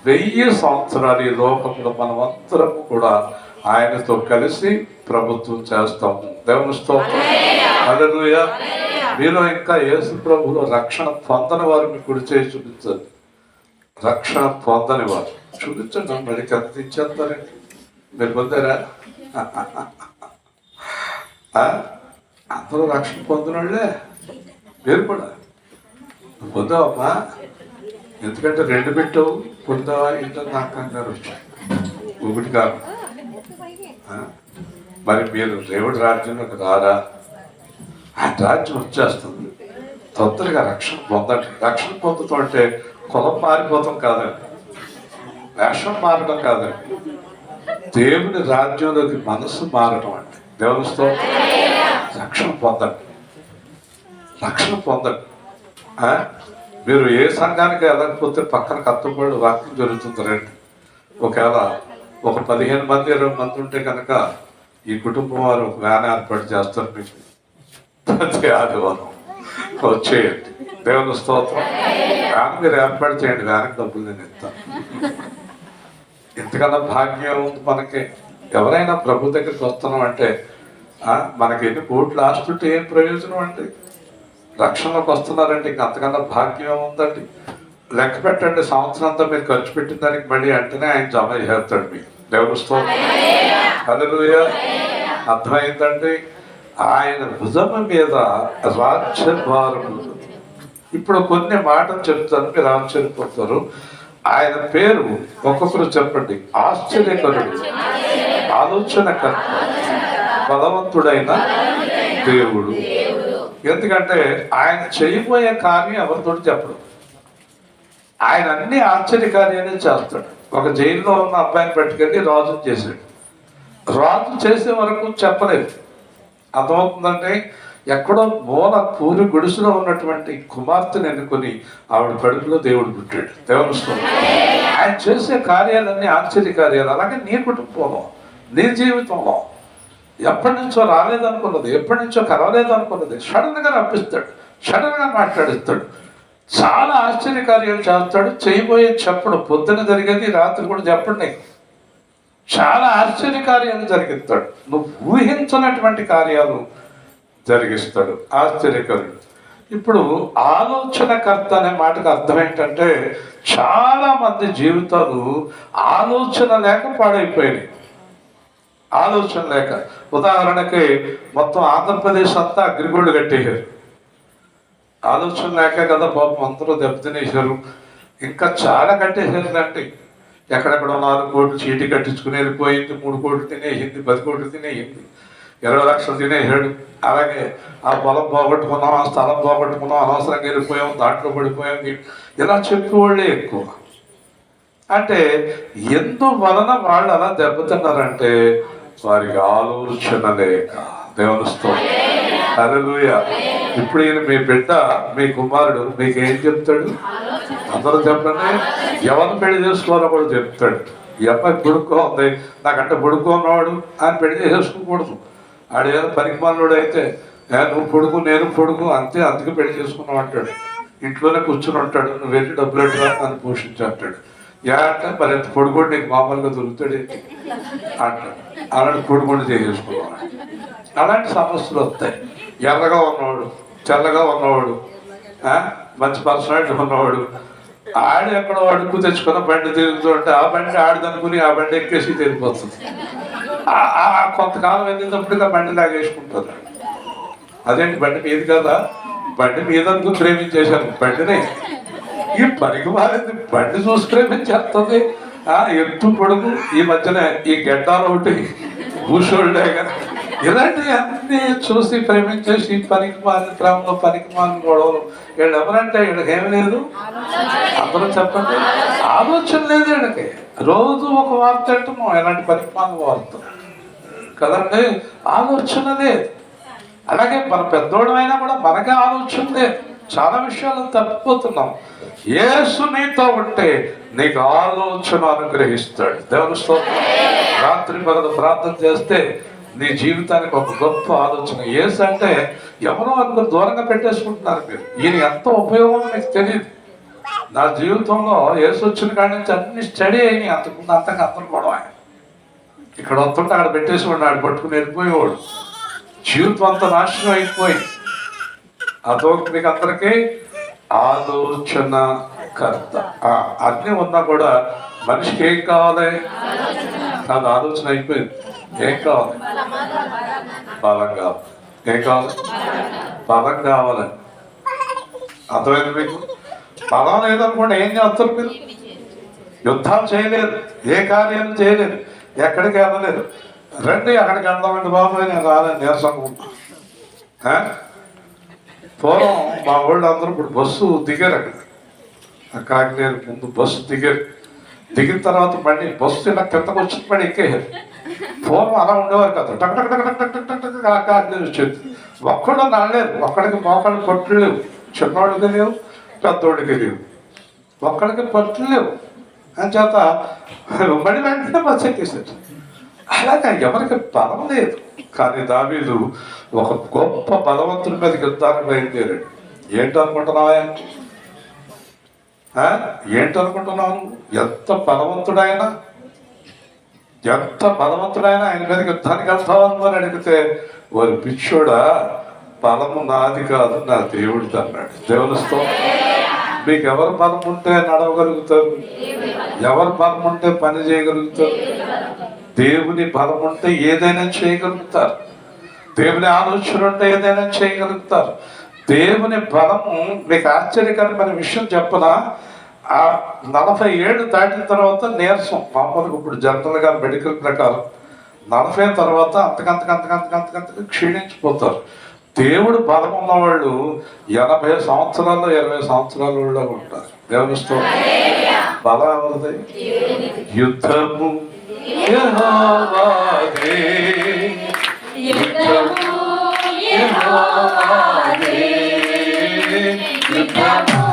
1000 సంవత్సరాలు ఈ లోకంలో మనమందరం కూడా ఆయనతో కలిసి ప్రభుత్వం చేస్తాము. దేవుని స్తోత్రం. హల్లెలూయా. మీలో ఇంకా యేసు ప్రభువులో రక్షణ పొందని వారు మీ కుడి చేయి చూపించండి. రక్షణ పొందని వారు చూపించండి. మరి కత్తించేస్తారండి. మీరు పొందారా? అందరూ రక్షణ పొందినోళ్ళే. మీరు కూడా పొందావమ్మా. ఎందుకంటే 2 పెట్టావు, పొందావా ఏంటో నాకు కంగారు వచ్చాయి. ఒకటి కాదు. మరి మీరు దేవుడి రాజ్యంలోకి రారా? ఆ రాజ్యం వచ్చేస్తుంది. తొందరగా రక్షణ పొందండి. రక్షణ పొందుతాం అంటే కులం మారిపోతాం కాదండి, వేషం మారడం కాదండి, దేవుని రాజ్యంలోకి మనసు మారడం అంటే. దేవుని స్తోత్రం. రక్షణ పొందండి. రక్షణ పొందండి. మీరు ఏ సంఘానికి వెళ్ళకపోతే పక్కన కత్తుబడి వాక్యం జరుగుతుంది రండి. ఒకవేళ ఒక 15 మంది 20 మంది ఉంటే కనుక ఈ కుటుంబం వారు ఒక వ్యాన్ ఏర్పాటు చేస్తారు. మీకు ప్రతి ఆదివారం వచ్చేయండి. దేవుని స్తోత్రం. వ్యాన్ మీరు ఏర్పాటు చేయండి. వ్యాన్కి డబ్బులు నేను ఇస్తాను. ఎంతకన్నా భాగ్యం ఉంది మనకి. ఎవరైనా ప్రభు దగ్గరికి వస్తున్నాం అంటే మనకి ఎన్ని కోట్లు ఆస్తుంటే ఏం ప్రయోజనం అండి? రక్షణలోకి వస్తున్నారంటే ఇంక అంతకన్నా భాగ్యం ఉందండి. లెక్క పెట్టండి, సంవత్సరం అంతా మీరు ఖర్చు పెట్టిన దానికి మళ్ళీ వెంటనే ఆయన జమ చేస్తాడు మీకు. దేవుని స్తోత్రం. హల్లెలూయా. అర్థమైందండి. ఆయన భుజము మీద రాజ్యభారం. ఇప్పుడు కొన్ని మాటలు చెప్తాను, మీరు ఆశ్చర్యపోతారు. ఆయన పేరు ఒక్కొక్కరు చెప్పండి. ఆశ్చర్యకరుడు, ఆలోచనకర్త, బలవంతుడైన దేవుడు. ఎందుకంటే ఆయన చేయబోయే కార్యం ఎవరితో చెప్పడు. ఆయన అన్ని ఆశ్చర్యకార్యాలే చేస్తాడు. ఒక జైల్లో ఉన్న అబ్బాయిని పట్టుకెళ్ళి రాజును చేశాడు. రాజు చేసే వరకు చెప్పలేదు. అర్థమవుతుందంటే ఎక్కడో మూల పూరి గుడిసెలో ఉన్నటువంటి కుమార్తెను ఎన్నుకొని ఆవిడ కడుపులో దేవుడు పుట్టాడు. దేవుని స్తోత్రం. ఆయన చేసే కార్యాలన్నీ ఆశ్చర్య కార్యాలు. అలాగే నీ కుటుంబంలో, నీ జీవితంలో ఎప్పటి నుంచో రాలేదనుకున్నది, ఎప్పటి నుంచో కలవలేదు అనుకున్నది సడన్గా రప్పిస్తాడు, సడన్గా మాట్లాడిస్తాడు. చాలా ఆశ్చర్య కార్యాలు చేస్తాడు. చేయబోయే చెప్పడు. పొద్దున జరిగేది రాత్రి కూడా చెప్పడు నీకు. చాలా ఆశ్చర్య కార్యాలు జరిగిస్తాడు. నువ్వు ఊహించినటువంటి కార్యాలు జరిగిస్తాడు. ఆశ్చర్యకరుడు. ఇప్పుడు ఆలోచనకర్త అనే మాటకు అర్థం ఏంటంటే చాలా మంది జీవితాలు ఆలోచన లేక పాడైపోయినాయి. ఆలోచన లేక. ఉదాహరణకి మొత్తం ఆంధ్రప్రదేశ్ అంతా అగ్రిగోల్డ్ కట్టేశారు. ఆలోచన లేక కదా పాపం అందరూ దెబ్బతినేశారు. ఇంకా చాలా కట్టేశారు అండి. ఎక్కడెక్కడ 4 కోట్లు చీటీ కట్టించుకుని వెళ్ళిపోయింది. 3 కోట్లు తినేసింది, 10 కోట్లు తినేసింది, 20 లక్షలు తినేసాడు. అలాగే ఆ పొలం పోగొట్టుకున్నాం, ఆ స్థలం పోగొట్టుకున్నాం, అనవసరంగా వెళ్ళిపోయాం, దాంట్లో పడిపోయాం. ఇలా చెప్పేవాళ్ళే ఎక్కువ. అంటే ఎందువలన వాళ్ళు అలా దెబ్బతిన్నారంటే వారికి ఆలోచన లేక. దేవుని స్తోత్రం. హల్లెలూయా. ఇప్పుడు ఈయన మీ బిడ్డ, మీ కుమారుడు మీకు ఏం చెప్తాడు? అందరూ చెప్పండి. ఎవరిని పెళ్లి చేసుకోవాలో కూడా చెప్తాడు. ఈ అబ్బాయి బుడుకో ఉంది, నాకంటే బుడుకో ఉన్నవాడు అని పెళ్లి చేసుకోకూడదు. ఆడేదో పనికిమానుడు అయితే నువ్వు పొడుగు నేను పొడుగు అంతే, అందుకే పెళ్లి చేసుకున్నావు అంటాడు. ఇంట్లోనే కూర్చుని ఉంటాడు. నువ్వు వెళ్ళి డబ్బులు ఎట్లా అని పోషించి అంటాడు. అంటే మరి ఎంత పొడుగోడు నీకు మామూలుగా దొరుకుతాడు అంటాడు. అలాంటి పొడుగోడు చేసేసుకున్నాడు. అలాంటి సమస్యలు వస్తాయి. ఎర్రగా ఉన్నవాడు, తెల్లగా ఉన్నవాడు, మంచి పర్సనాలిటీ ఉన్నవాడు ఆడు ఎక్కడో అడుగు తెచ్చుకున్న బండి తిరుగుతుంటే ఆ బండి ఆడదనుకుని ఆ బండి ఎక్కేసి తిరిగిపోతుంది. కొంతకాలం వెళ్ళినప్పటికీ ఆ బండి లాగేసుకుంటుంది. అదేంటి బండి మీది కదా, బండి మీద అనుకుని ప్రేమించేశాను బండిని. ఈ పనికి మారింది బండి చూసి ప్రేమించేస్తుంది. ఎత్తు పొడుగు, ఈ మధ్యన ఈ గెడ్డాలు ఒకటి భూషోళ్ళే కదా, ఇలాంటివి అన్నీ చూసి ప్రేమించేసి పనికి మారిన ప్రేమలో పనికి మారిన గొడవలు. వీళ్ళు ఎవరంటే వీళ్ళకి ఏమి లేదు. అందరూ చెప్పండి. ఆలోచన లేదు వీళ్ళకి. రోజు ఒక వార్త అంటున్నాం, ఇలాంటి పనికి మారిన వార్త కదండి. ఆలోచన లేదు. అలాగే మన పెద్దోడమైనా కూడా మనకే ఆలోచన లేదు. చాలా విషయాలు తప్పిపోతున్నాం. యేసు నీతో ఉంటే నీకు ఆలోచన అనుగ్రహిస్తాడు. దేవుని స్తోత్రం. రాత్రి పగలు ప్రార్థన చేస్తే నీ జీవితానికి ఒక గొప్ప ఆలోచన. యేసు అంటే ఎవరో అనుకుని దూరంగా పెట్టేసుకుంటున్నారు మీరు. ఈయన ఎంత ఉపయోగం మీకు తెలియదు. నా జీవితంలో యేసు వచ్చిన కాడి నుంచి అన్ని స్టడీ అయినాయి. అంతకుముందు అంతగా అందరూ కూడా ఆయన ఇక్కడ వస్తుంటే అక్కడ పెట్టేసేవాడు, ఆడు పట్టుకుని వెళ్ళిపోయేవాడు. జీవితం అంతా నాశనం అయిపోయింది. అదొక మీకు అందరికీ ఆలోచన కర్త. అన్నీ ఉన్నా కూడా మనిషికి ఏం కావాలి? కాదు, ఆలోచన అయిపోయింది. ఏం కావాలి? బలం కావాలి. ఏం కావాలి? బలం కావాలని. అర్థమైంది మీకు? బలం లేదనుకోండి ఏం చేస్తారు మీరు? యుద్ధాలు చేయలేదు, ఏ కార్యాలు చేయలేదు, ఎక్కడికి వెళ్ళలేదు. రండి అక్కడికి వెళ్దామండి బాబు, నేను రాలేదు, నీరసంగా ఉంటా. పూర్వం మా వాళ్ళు అందరూ ఇప్పుడు బస్సు దిగారు. అక్కడ కాకినాడ ముందు బస్సు దిగారు. దిగిన తర్వాత మళ్ళీ బస్సు ఇలా కిందకు వచ్చి మళ్ళీ ఎక్కేయారు. పూర్వం అలా ఉండేవారు కదా. టక్ టక్ టక్ టక్ టక్ టక్ టక్ కాకినాడ వచ్చేది. ఒక్కడు నడలేరు, ఒక్కడికి మోకాళ్ళు పట్లు లేవు, చిన్నోడికి లేవు, పెద్దోడికి లేవు, ఒక్కడికి పట్లు లేవు. అని చేత మళ్ళీ వెంటనే బస్సు ఎక్కేసాడు. అలాగా ఎవరికి బలం లేదు. కానీ దావీదు ఒక గొప్ప బలవంతుడి మీద యుద్ధానికి బయలుదేరాడు. ఏంటనుకుంటున్నావా? ఏంటనుకుంటున్నావు? ఎంత బలవంతుడైనా, ఎంత బలవంతుడైనా ఆయన మీద యుద్ధానికి వెళ్తావని అడిగితే, వారి పిచ్చోడా, బలము నాది కాదు, నా దేవుడిది అన్నాడు. దేవునితో మీకు ఎవరు బలం ఉంటే నడవగలుగుతారు? ఎవరు బలం ఉంటే పని చేయగలుగుతారు? దేవుని బలం ఉంటే ఏదైనా చేయగలుగుతారు. దేవుని ఆలోచన ఉంటే ఏదైనా చేయగలుగుతారు. దేవుని బలము మీకు ఆశ్చర్యకరమైన విషయం చెప్పనా? ఆ 40 ఏళ్ళు దాటిన తర్వాత నీరసం, మామూలుగా ఇప్పుడు జనరల్గా మెడికల్ ప్రకారం 40 తర్వాత అంతకంతకంతకంతకంతకంతకు క్షీణించిపోతారు. దేవుడు బలం ఉన్న వాళ్ళు 80 సంవత్సరాలు 20 సంవత్సరాల వాళ్ళు ఉంటారు. దేవుని స్తోత్రం. బలం ఎవరిది? యుద్ధము యెహోవాదే, యుద్ధము యెహోవాదే, యుద్ధము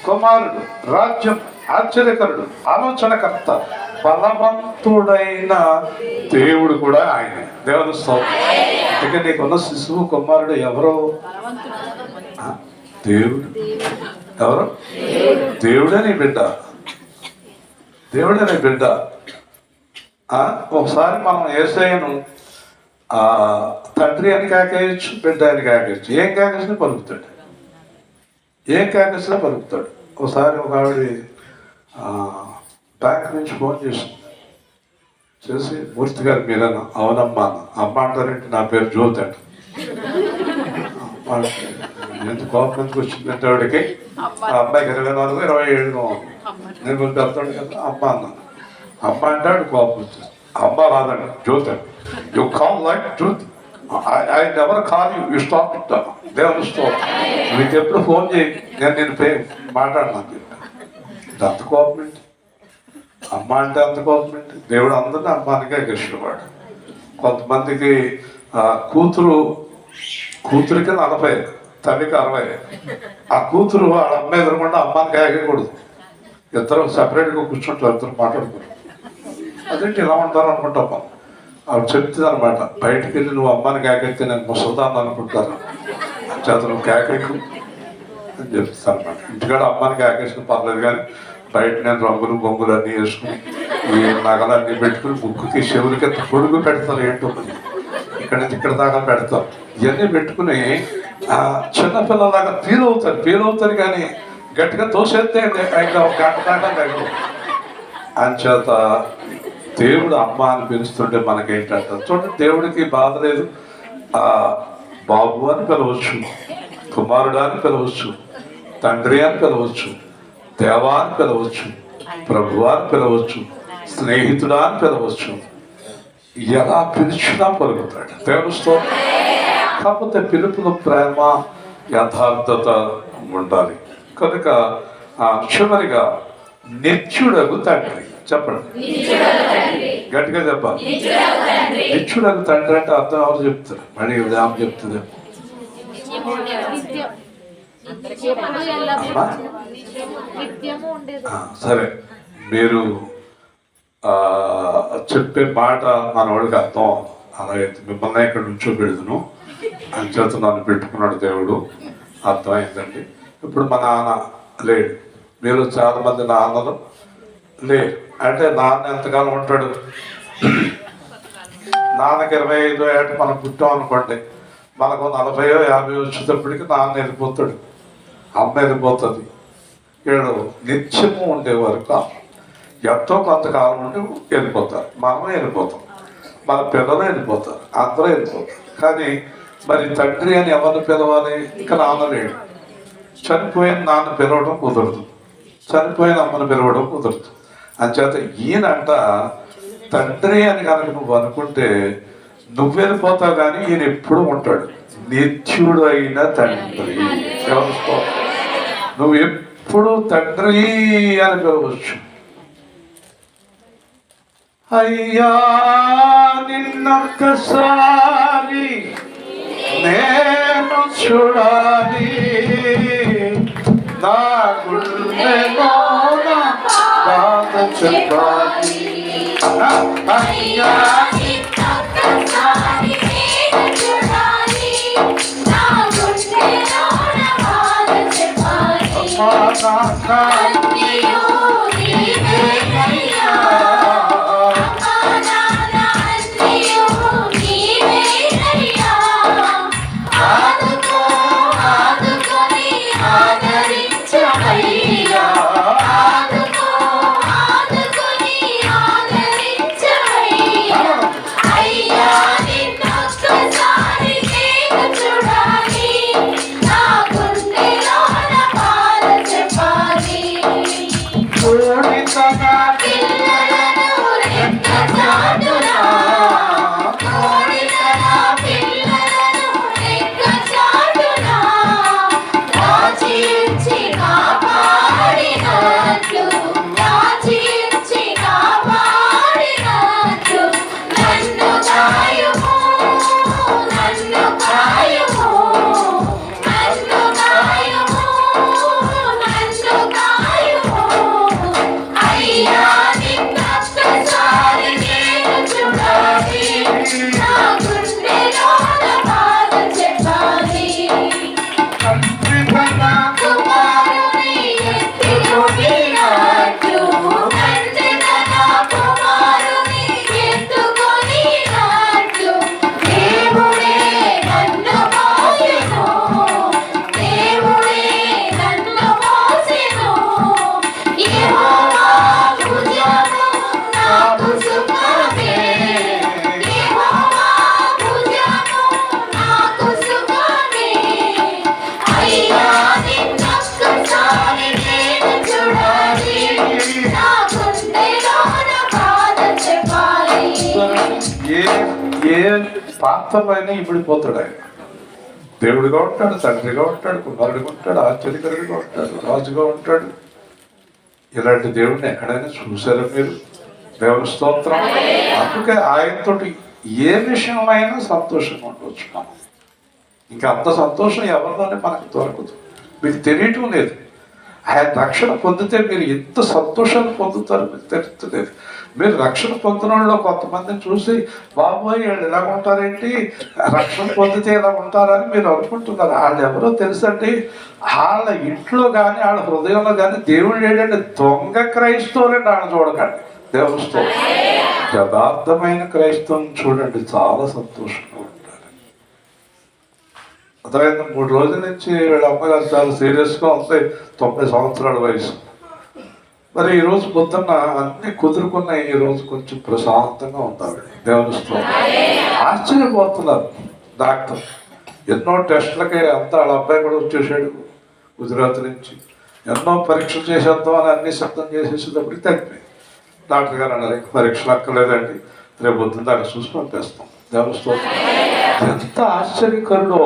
కుమారుడు, రాజ్యం, ఆశ్చర్యకరుడు, ఆలోచనకర్త, బలవంతుడైన దేవుడు కూడా ఆయన. దేవుని స్తోత్రం. ఇక నీకున్న శిశువు కుమారుడు ఎవరో? దేవుడు. ఎవరు? దేవుడే నీ బిడ్డ. దేవుడే నీ బిడ్డ. ఒకసారి మనం యేసయ్యను తండ్రి అని కాకేయచ్చు, బిడ్డ అని కాకేయచ్చు. ఏం కాకేసినా పలుకుతాడు, ఏం కాకేసినా పలుకుతాడు. ఒకసారి ఒక ఆవిడ బ్యాంక్ నుంచి ఫోన్ చేసి మూర్తి గారు మీరేనా? అవునమ్మా. అమ్మ అంటారేంటి? నా పేరు జ్యోతి అంట. ఎంత కోపం ఎందుకు వచ్చిందంటే ఆవిడకి, ఆ అమ్మాయికి 24, 27 నేను కొంచెం పెడతాడు కదా. అమ్మ అన్నాను. అమ్మ అంటే ఆవిడ కోపం వచ్చింది. అమ్మ రాదండి, జ్యోతి అండి. You call like Jyothi. I never call you, you stop it. దేవుని స్తోత్రం. మీకు ఎప్పుడు ఫోన్ చేయి, నేను మాట్లాడినాను. అంత కోపం ఏంటి? అమ్మ అంటే అంత కోపం ఏంటి? దేవుడు అందరినీ అమ్మానికే ఇష్టపడు. కొంతమందికి కూతురికి 40, తల్లికి 60. ఆ కూతురు వాళ్ళ అమ్మ ఎదురకుండా అమ్మానికి ఆగకూడదు. ఇద్దరు సపరేట్గా కూర్చుంటారు, ఇద్దరు మాట్లాడుకోరు. అదేంటి ఇలా ఉంటారు అనుకుంటాం మనం. ఆవిడ చెప్తుంది అనమాట, బయటికి వెళ్ళి నువ్వు అమ్మానికి ఆగైతే నేను ముసదాన్ని అనుకుంటాను, చేత నువ్వు కేకెక్కు అని చెప్తాను అనమాట. ఇంటికాడ అమ్మానికి ఆకేసిన పర్లేదు, కానీ బయట నేను రంగులు బొంగులు అన్నీ వేసుకుని ఈ నగలు అన్నీ పెట్టుకుని ముక్కుకి చెవులకి పొడుగు పెడతారు. ఏంటో ఇక్కడ నుంచి ఇక్కడ దాకా పెడతారు. ఇవన్నీ పెట్టుకుని చిన్నపిల్లలాగా ఫీల్ అవుతారు కానీ గట్టిగా తోసేస్తే ఇంకా ఒక గంట దాకా తగ్గదు. అంచేత దేవుడు అమ్మ అని పిలుస్తుంటే మనకేంటంటే చూడండి, దేవుడికి బాధ లేదు. బాబు అని పిలవచ్చు, కుమారుడు అని పిలవచ్చు, తండ్రి అని పిలవచ్చు, దేవా అని పిలవచ్చు, ప్రభువా అని పిలవచ్చు, స్నేహితుడా అని పిలవచ్చు, ఎలా పిలిచినా పలుకుతాడు. దేవుని స్తోత్రం. కాకపోతే పిలుపులో ప్రేమ యథార్థత ఉండాలి. కనుక చివరిగా నిత్యుడగు తండ్రి. చెప్పండి, గట్టిగా చెప్పాలి. నిత్యుడగు తండ్రి అంటే అర్థం ఎవరు చెప్తారు? మళ్ళీ ఇవిడ ఆమె చెప్తుంది. సరే, మీరు చెప్పే మాట మనవాడికి అర్థం. అలాగైతే మిమ్మల్ని ఇక్కడ నుంచో పెడుతును అని చేత నన్ను పెట్టుకున్నాడు దేవుడు. అర్థమైందండి. ఇప్పుడు మా నాన్న లేడు, మీరు చాలా మంది నాన్నలు లేరు. అంటే నాన్న ఎంతకాలం ఉంటాడు? నాన్నకి 25 ఏట మనం పుట్టాం అనుకోండి, మనకు 40 50 వచ్చేటప్పటికి నాన్న వెళ్ళిపోతాడు, అమ్మ వెళ్ళిపోతుంది. వీళ్ళు నిత్యము ఉండేవారు కాదు, ఎంతో కొంతకాలం ఉండి వెళ్ళిపోతారు. మనమే వెళ్ళిపోతాం, మన పిల్లలు వెళ్ళిపోతారు, అందరూ వెళ్ళిపోతారు. కానీ మరి తండ్రి అని ఎవరిని పిలవాలి? ఇంకా నాన్న లేడు. చనిపోయిన నాన్న పిలవడం కుదరదు, చనిపోయిన అమ్మను పిలవడం కుదరదు. అంచేత ఈయనంట తండ్రి అని కనుక నువ్వు అనుకుంటే నువ్వు వెళ్ళిపోతావు, కానీ ఈయన ఎప్పుడు ఉంటాడు. నిత్యుడు అయిన తండ్రి. నువ్వు ఎప్పుడు తండ్రి అని పిలవచ్చు. అయ్యా నిన్నొక్కసారి నేను చూడాలి, నా గుండెలోన బాధ చెప్పాలి. అయ్యా నిన్నొక్కసారి నేను చూడాలి, నా గుండెలోన బాధ చెప్పాలి. అన్నయ్యో నీవేనయ్యా, పాత్రమైన ఇమిడిపోతాడు ఆయన. దేవుడిగా ఉంటాడు, తండ్రిగా ఉంటాడు, కుమారుడిగా ఉంటాడు, ఆశ్చర్యకరుడిగా ఉంటాడు, రాజుగా ఉంటాడు. ఇలాంటి దేవుడిని ఎక్కడైనా చూసారా మీరు? దేవుని స్తోత్రం. అందుకే ఆయనతో ఏ విషయంలో అయినా సంతోషంగా ఉండవచ్చు మనం. ఇంకా అంత సంతోషం ఎవరిలోనే మనకు దొరకదు. మీకు తెలియటం లేదు. ఆయన రక్షణ పొందితే మీరు ఎంత సంతోషాన్ని పొందుతారో మీకు తెలుస్తలేదు. మీరు రక్షణ పొందిన వాళ్ళు కొంతమందిని చూసి బాబోయ్ వాళ్ళు ఇలా ఉంటారేంటి, రక్షణ పొందితే ఇలా ఉంటారని మీరు అనుకుంటున్నారు. వాళ్ళు ఎవరో తెలుసండి, వాళ్ళ ఇంట్లో కానీ వాళ్ళ హృదయంలో కానీ దేవుడు ఏంటంటే దొంగ క్రైస్తవులండి. వాళ్ళని చూడకండి, దేవుడితో యథార్థమైన క్రైస్తవం చూడండి, చాలా సంతోషంగా ఉంటారు. అర్థమైంది. 3 రోజుల నుంచి వీళ్ళ అమ్మగారు చాలా సీరియస్గా ఉంది, 90 సంవత్సరాల వయసు. మరి ఈరోజు పొద్దున్న అన్ని కుదురుకున్నాయి, ఈరోజు కొంచెం ప్రశాంతంగా ఉంది. దేవునిస్తూ ఆశ్చర్యపోతున్నారు డాక్టర్. ఎన్నో టెస్టులకే అంతా వాళ్ళ అబ్బాయి కూడా వచ్చేసాడు గుజరాత్ నుంచి. ఎన్నో పరీక్షలు చేసేద్దాం అని అన్ని సిద్ధం చేసేసేటప్పటికి తగ్గిపోయింది. డాక్టర్ గారు అన్నారు ఇంక పరీక్షలు అక్కర్లేదండి, రేపు పొద్దున్న దాకా చూసి పంపేస్తాం. దేవుని స్తోత్రం. ఎంత ఆశ్చర్యకరుడో,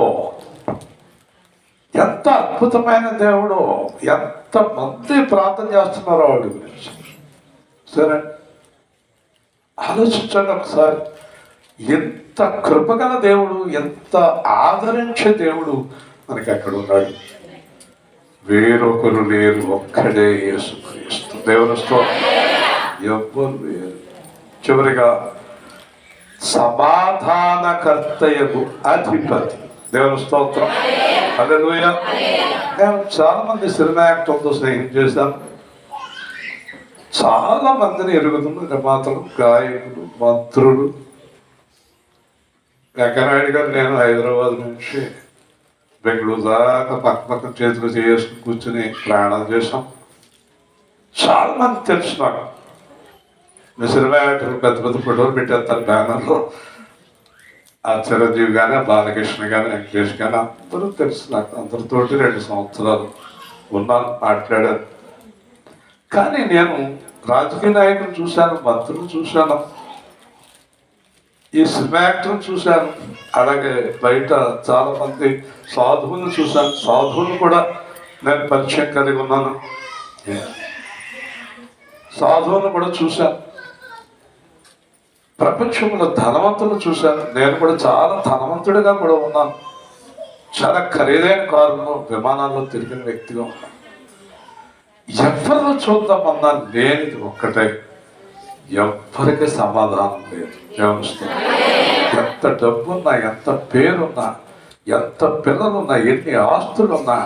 ఎంత అద్భుతమైన దేవుడో, ఎంతమంది ప్రార్థన చేస్తున్నారో వాడి గురించి. సరే ఆలోచించండి ఒకసారి. ఎంత కృపగల దేవుడు, ఎంత ఆదరించే దేవుడు మనకి అక్కడ ఉన్నాడు. వేరొకరు లేరు, ఒక్కడే యేసుక్రీస్తు. దేవుని స్తోత్రం. ఎవ్వరు లేరు. చివరిగా సమాధానకర్తయకు అధిపతి. దేవుని స్తోత్రం. హల్లెలూయా. నేను చాలా మంది సినిమా యాక్టర్లతో స్నేహం చేశాను. చాలా మందిని ఎరుగుతున్న నిర్మాతలు, గాయకులు, మంత్రులు. వెంకయ్యనాయుడు గారు నేను హైదరాబాద్ నుంచి బెంగళూరు దాకా పక్కన చేతులు చేసుకుని కూర్చుని ప్రయాణం చేశాం. చాలా మంది తెలుసు నాకు. మీ సినిమా యాక్టర్లు పెద్ద పెద్ద ఫోటోలు పెట్టేస్తారు బ్యానర్లో. ఆ చిరంజీవి కానీ, బాలకృష్ణ కానీ, వెంకటేష్ కానీ అందరూ తెలుసు నాకు. అందరితోటి 2 సంవత్సరాలు ఉన్నాను, మాట్లాడాను. కానీ నేను రాజకీయ నాయకులు చూశాను, మంత్రులు చూశాను, ఈ సినిమా యాక్టర్లు చూశాను, అలాగే బయట చాలా మంది సాధువులను చూశాను. సాధువులు కూడా నేను పరిచయం కలిగి ఉన్నాను. సాధువులను కూడా చూశాను. ప్రపంచంలో ధనవంతులు చూశాను. నేను కూడా చాలా ధనవంతుడిగా కూడా ఉన్నాను. చాలా ఖరీదైన కారులో, విమానాల్లో తిరిగిన వ్యక్తిగా ఉన్నాను. ఎవరిలో చూద్దామన్నా లేనిది ఒక్కటే, ఎవ్వరికి సమాధానం లేదు. ఎంత డబ్బున్నా, ఎంత పేరున్నా, ఎంత పిల్లలున్నా, ఎన్ని ఆస్తులున్నా,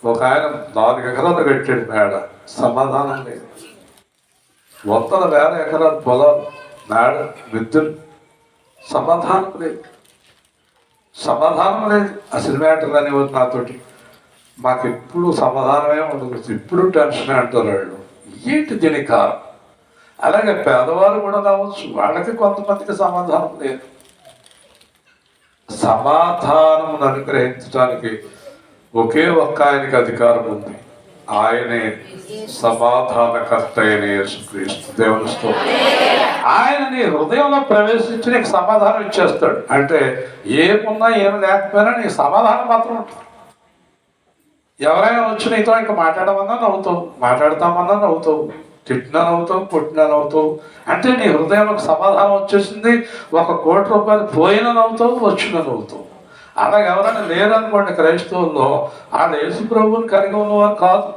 ఒక ఆయన 4 ఎకరాలు కట్టాడు మేడ, సమాధానం లేదు. 100,000 ఎకరాల పొలాలు, మేడ, విద్యుత్, సమాధానం లేదు. సమాధానం లేదు. ఆ సినిమా యాక్టర్ అనేవారు నాతోటి, మాకు ఎప్పుడు సమాధానమే ఉండదు, ఇప్పుడు టెన్షన్ అంటారు వాళ్ళు. ఏంటి దీనికి కారణం? అలాగే పేదవారు కూడా కావచ్చు, వాళ్ళకి కొంతమందికి సమాధానం లేదు. సమాధానం అనుగ్రహించడానికి ఒకే ఒక్క ఆయనకి అధికారం ఉంది. ఆయనే సమాధానకర్త అయిన యేసుక్రీస్తు. దేవుని స్తోత్రం. ఆయన నీ హృదయంలో ప్రవేశించి నీకు సమాధానం ఇచ్చేస్తాడు. అంటే ఏమున్నా ఏమి లేకపోయినా నీకు సమాధానం మాత్రం ఉంటుంది. ఎవరైనా వచ్చి నీతో ఇంకా మాట్లాడమన్నా నవ్వుతావు, మాట్లాడతామన్నా నవ్వుతావు, తిట్టినా నవ్వుతావు, కొట్టినా నవ్వుతావు. అంటే నీ హృదయంలోకి సమాధానం వచ్చేసింది. 1 కోటి రూపాయలు పోయినా నవ్వుతావు, వచ్చినా నవ్వుతావు. అలాగే ఎవరైనా లేరనుకోండి క్రైస్తవుల్లో, వాళ్ళ యేసు ప్రభువుని కలిగి ఉన్నవారు కాదు.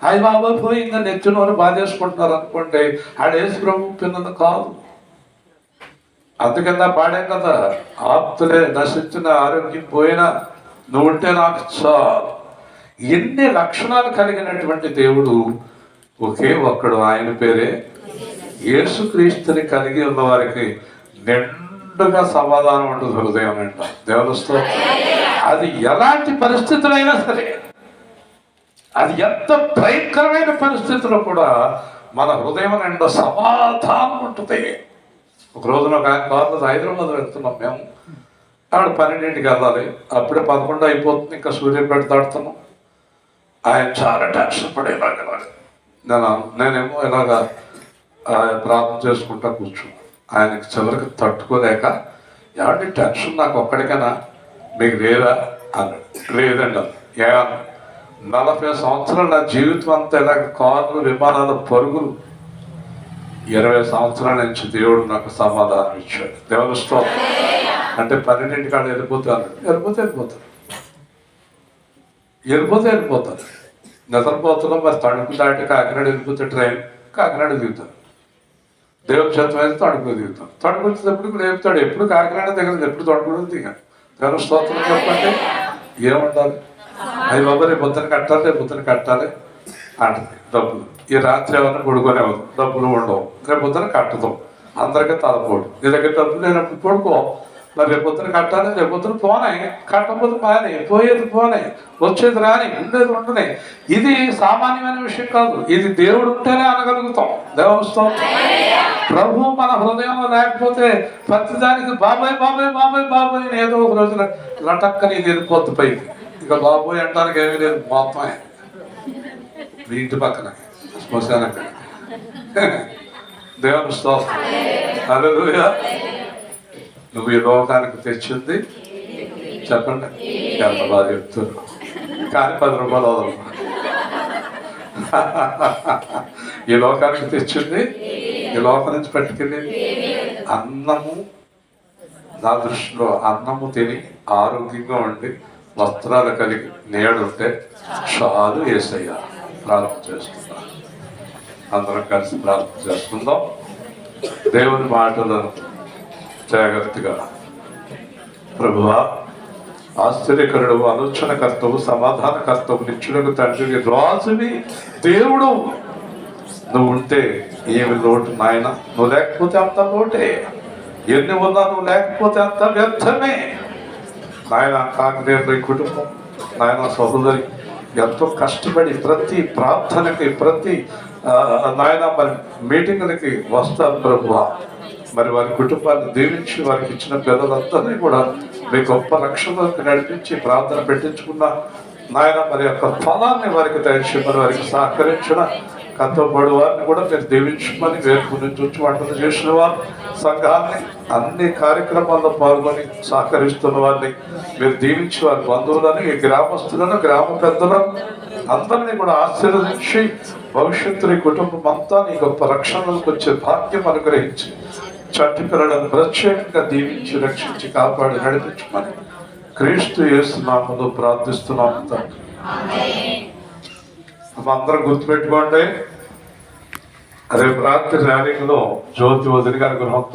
అయ్య బాబా పోయిందా నెత్తినవారు బాధేసుకుంటున్నారు అనుకోండి, వాళ్ళ యేసు ప్రభువు పిల్లలు కాదు. అందుకన్నా పాడాం కదా, ఆప్తులే నశించిన ఆరోగ్యం పోయినా నువ్వుంటే నాకు చాలు. ఎన్ని లక్షణాలు కలిగినటువంటి దేవుడు ఒకే ఒక్కడు, ఆయన పేరే యేసుక్రీస్తుని కలిగి ఉన్న వారికి నిండుగా సమాధానం ఉంటుంది హృదయం అంట. దేవునితో అది ఎలాంటి పరిస్థితులైనా సరే, అది ఎంత భయంకరమైన పరిస్థితుల్లో కూడా మన హృదయం నిండా సమాధానం ఉంటుంది. ఒక రోజున ఒక ఆయన కారులో హైదరాబాద్ వెళ్తున్నాం మేము. ఆవిడ 12ంటికి వెళ్ళాలి, అప్పుడే 11 అయిపోతుంది, ఇంకా సూర్యాపేట దాడుతున్నాం. ఆయన చాలా టెన్షన్ పడేలాగా, నేనేమో ఇలాగా ప్రార్థన చేసుకుంటా కూర్చున్నాను. ఆయనకి చివరికి తట్టుకోలేక, ఏమంటే టెన్షన్ నాకు ఒక్కడికైనా, మీకు లేదా అన్నాడు. లేదండి అన్న. ఏమన్నా 40 సంవత్సరాలు నా జీవితం అంతా ఇలాగ కార్లు, విమానాలు, పరుగులు. 20 సంవత్సరాల నుంచి దేవుడు నాకు సమాధానం ఇచ్చాడు. దేవుని స్తోత్రం. అంటే 12ంటి కాడ వెళ్ళిపోతాను, వెళ్ళిపోతాను. నిద్రపోతున్నాం, మరి తణుకు దాటి కాకినాడ వెళ్ళిపోతే ట్రైన్, కాకినాడ దిగుతాను. దేవుని క్షేత్రం అయితే తణుకు దిగుతాను. తణుకు వచ్చేటప్పుడు లేపుతాడు, ఎప్పుడు కాకినాడ దిగదు, ఎప్పుడు తణుకు దిగాను. దేవుని స్తోత్రం. చెప్పండి ఏముండాలి? అవి బాబా రేపు పొద్దున కట్టాలి అంటది. డబ్బులు ఈ రాత్రి ఏమన్నా పడుకోనేవద్దు, డబ్బులు ఉండవు, రేపు పొద్దున కట్టదు. అందరికీ తలపోడు. నీ దగ్గర డబ్బులు లేనప్పుడు పడుకో, మరి రేపు పొద్దున కట్టాలి, రేపు పొద్దున పోనే, కట్టకపోతే మానే, పోయేది పోనే, వచ్చేది రాని, ఉండేది ఉండనే. ఇది సామాన్యమైన విషయం కాదు, ఇది దేవుడు ఉంటేనే అనగలుగుతాం. దేవస్థం ప్రభు మన హృదయంలో లేకపోతే ప్రతిదానికి బాబాయ్ బాబాయ్ బాబాయ్ బాబాయ్ ఏదో ఒక రోజున లటక్కని ఇది వెళ్ళిపోద్ది పైకి. ఇక బాబోయ్ అంటానికి ఏమీ లేదు, మొత్తమే. మీ ఇంటి పక్కన శ్మశానం. దేవుని స్తోత్రం. హల్లెలూయా. నువ్వు ఈ లోకానికి తెచ్చింది చెప్పండి, ఎంత బాగా చెప్తున్నారు. కానీ 10 రూపాయలు వదలరు. ఈ లోకానికి తెచ్చింది, ఈ లోకం నుంచి పట్టుకెళ్ళింది అన్నము. నా దృష్టిలో అన్నము తిని ఆరోగ్యంగా ఉండి వస్త్రాలు కలిగి నేడుంటే చాలు యేసయ్యా. ప్రార్థన చేసుకుందాం, అందరం కలిసి ప్రార్థన చేసుకుందాం. దేవుని మాటలను జాగ్రత్తగా. ప్రభువా, ఆశ్చర్యకరుడు, ఆలోచనకర్తవు, సమాధానకర్తవు, నిత్యులకు తండ్రి, రాజువి, దేవుడు. నువ్వు ఉంటే ఏమి లోటు నాయన. నువ్వు లేకపోతే అంత లోటే. ఎన్ని ఉన్నా నువ్వు లేకపోతే అంత వ్యర్థమే నాయన. కాకనేరు కుటుంబం నాయన, సహోదరి ఎంతో కష్టపడి ప్రతి ప్రార్థనకి, ప్రతి నాయన మరి మీటింగులకి వస్తారు ప్రభువా. మరి వారి కుటుంబాన్ని దీవించి వారికి ఇచ్చిన పిల్లలందరినీ కూడా మీ గొప్ప రక్షణలోకి నడిపించి ప్రార్థన పెట్టించుకున్న నాయన మరి యొక్క ఫలాన్ని వారికి దయచేయమని, వారికి సహకరించిన కత్తపడి వారిని కూడా మీరు దీవించమని, వేర్పు నుంచి వచ్చి వంటలు చేసిన వారు, సంఘాన్ని అన్ని కార్యక్రమాల్లో పాల్గొని సహకరిస్తున్న వారిని మీరు దీవించి, వారి బంధువులను, ఈ గ్రామస్తులను, గ్రామ పెద్దలను అందరినీ కూడా ఆశీర్వదించి భవిష్యత్తు కుటుంబం అంతా నీ గొప్ప రక్షణలకు వచ్చే భాగ్యం అనుగ్రహించి, చట్టి పిల్లలను ప్రత్యేకంగా దీవించి, రక్షించి, కాపాడి నడిపించమని క్రీస్తు యేసు నామములో ప్రార్థిస్తున్నాము తండ్రి. అందరం గుర్తుపెట్టుకోండి, రేపు రాత్రి ర్యాలీలో జ్యోతి వదిలి గారి గృహంతో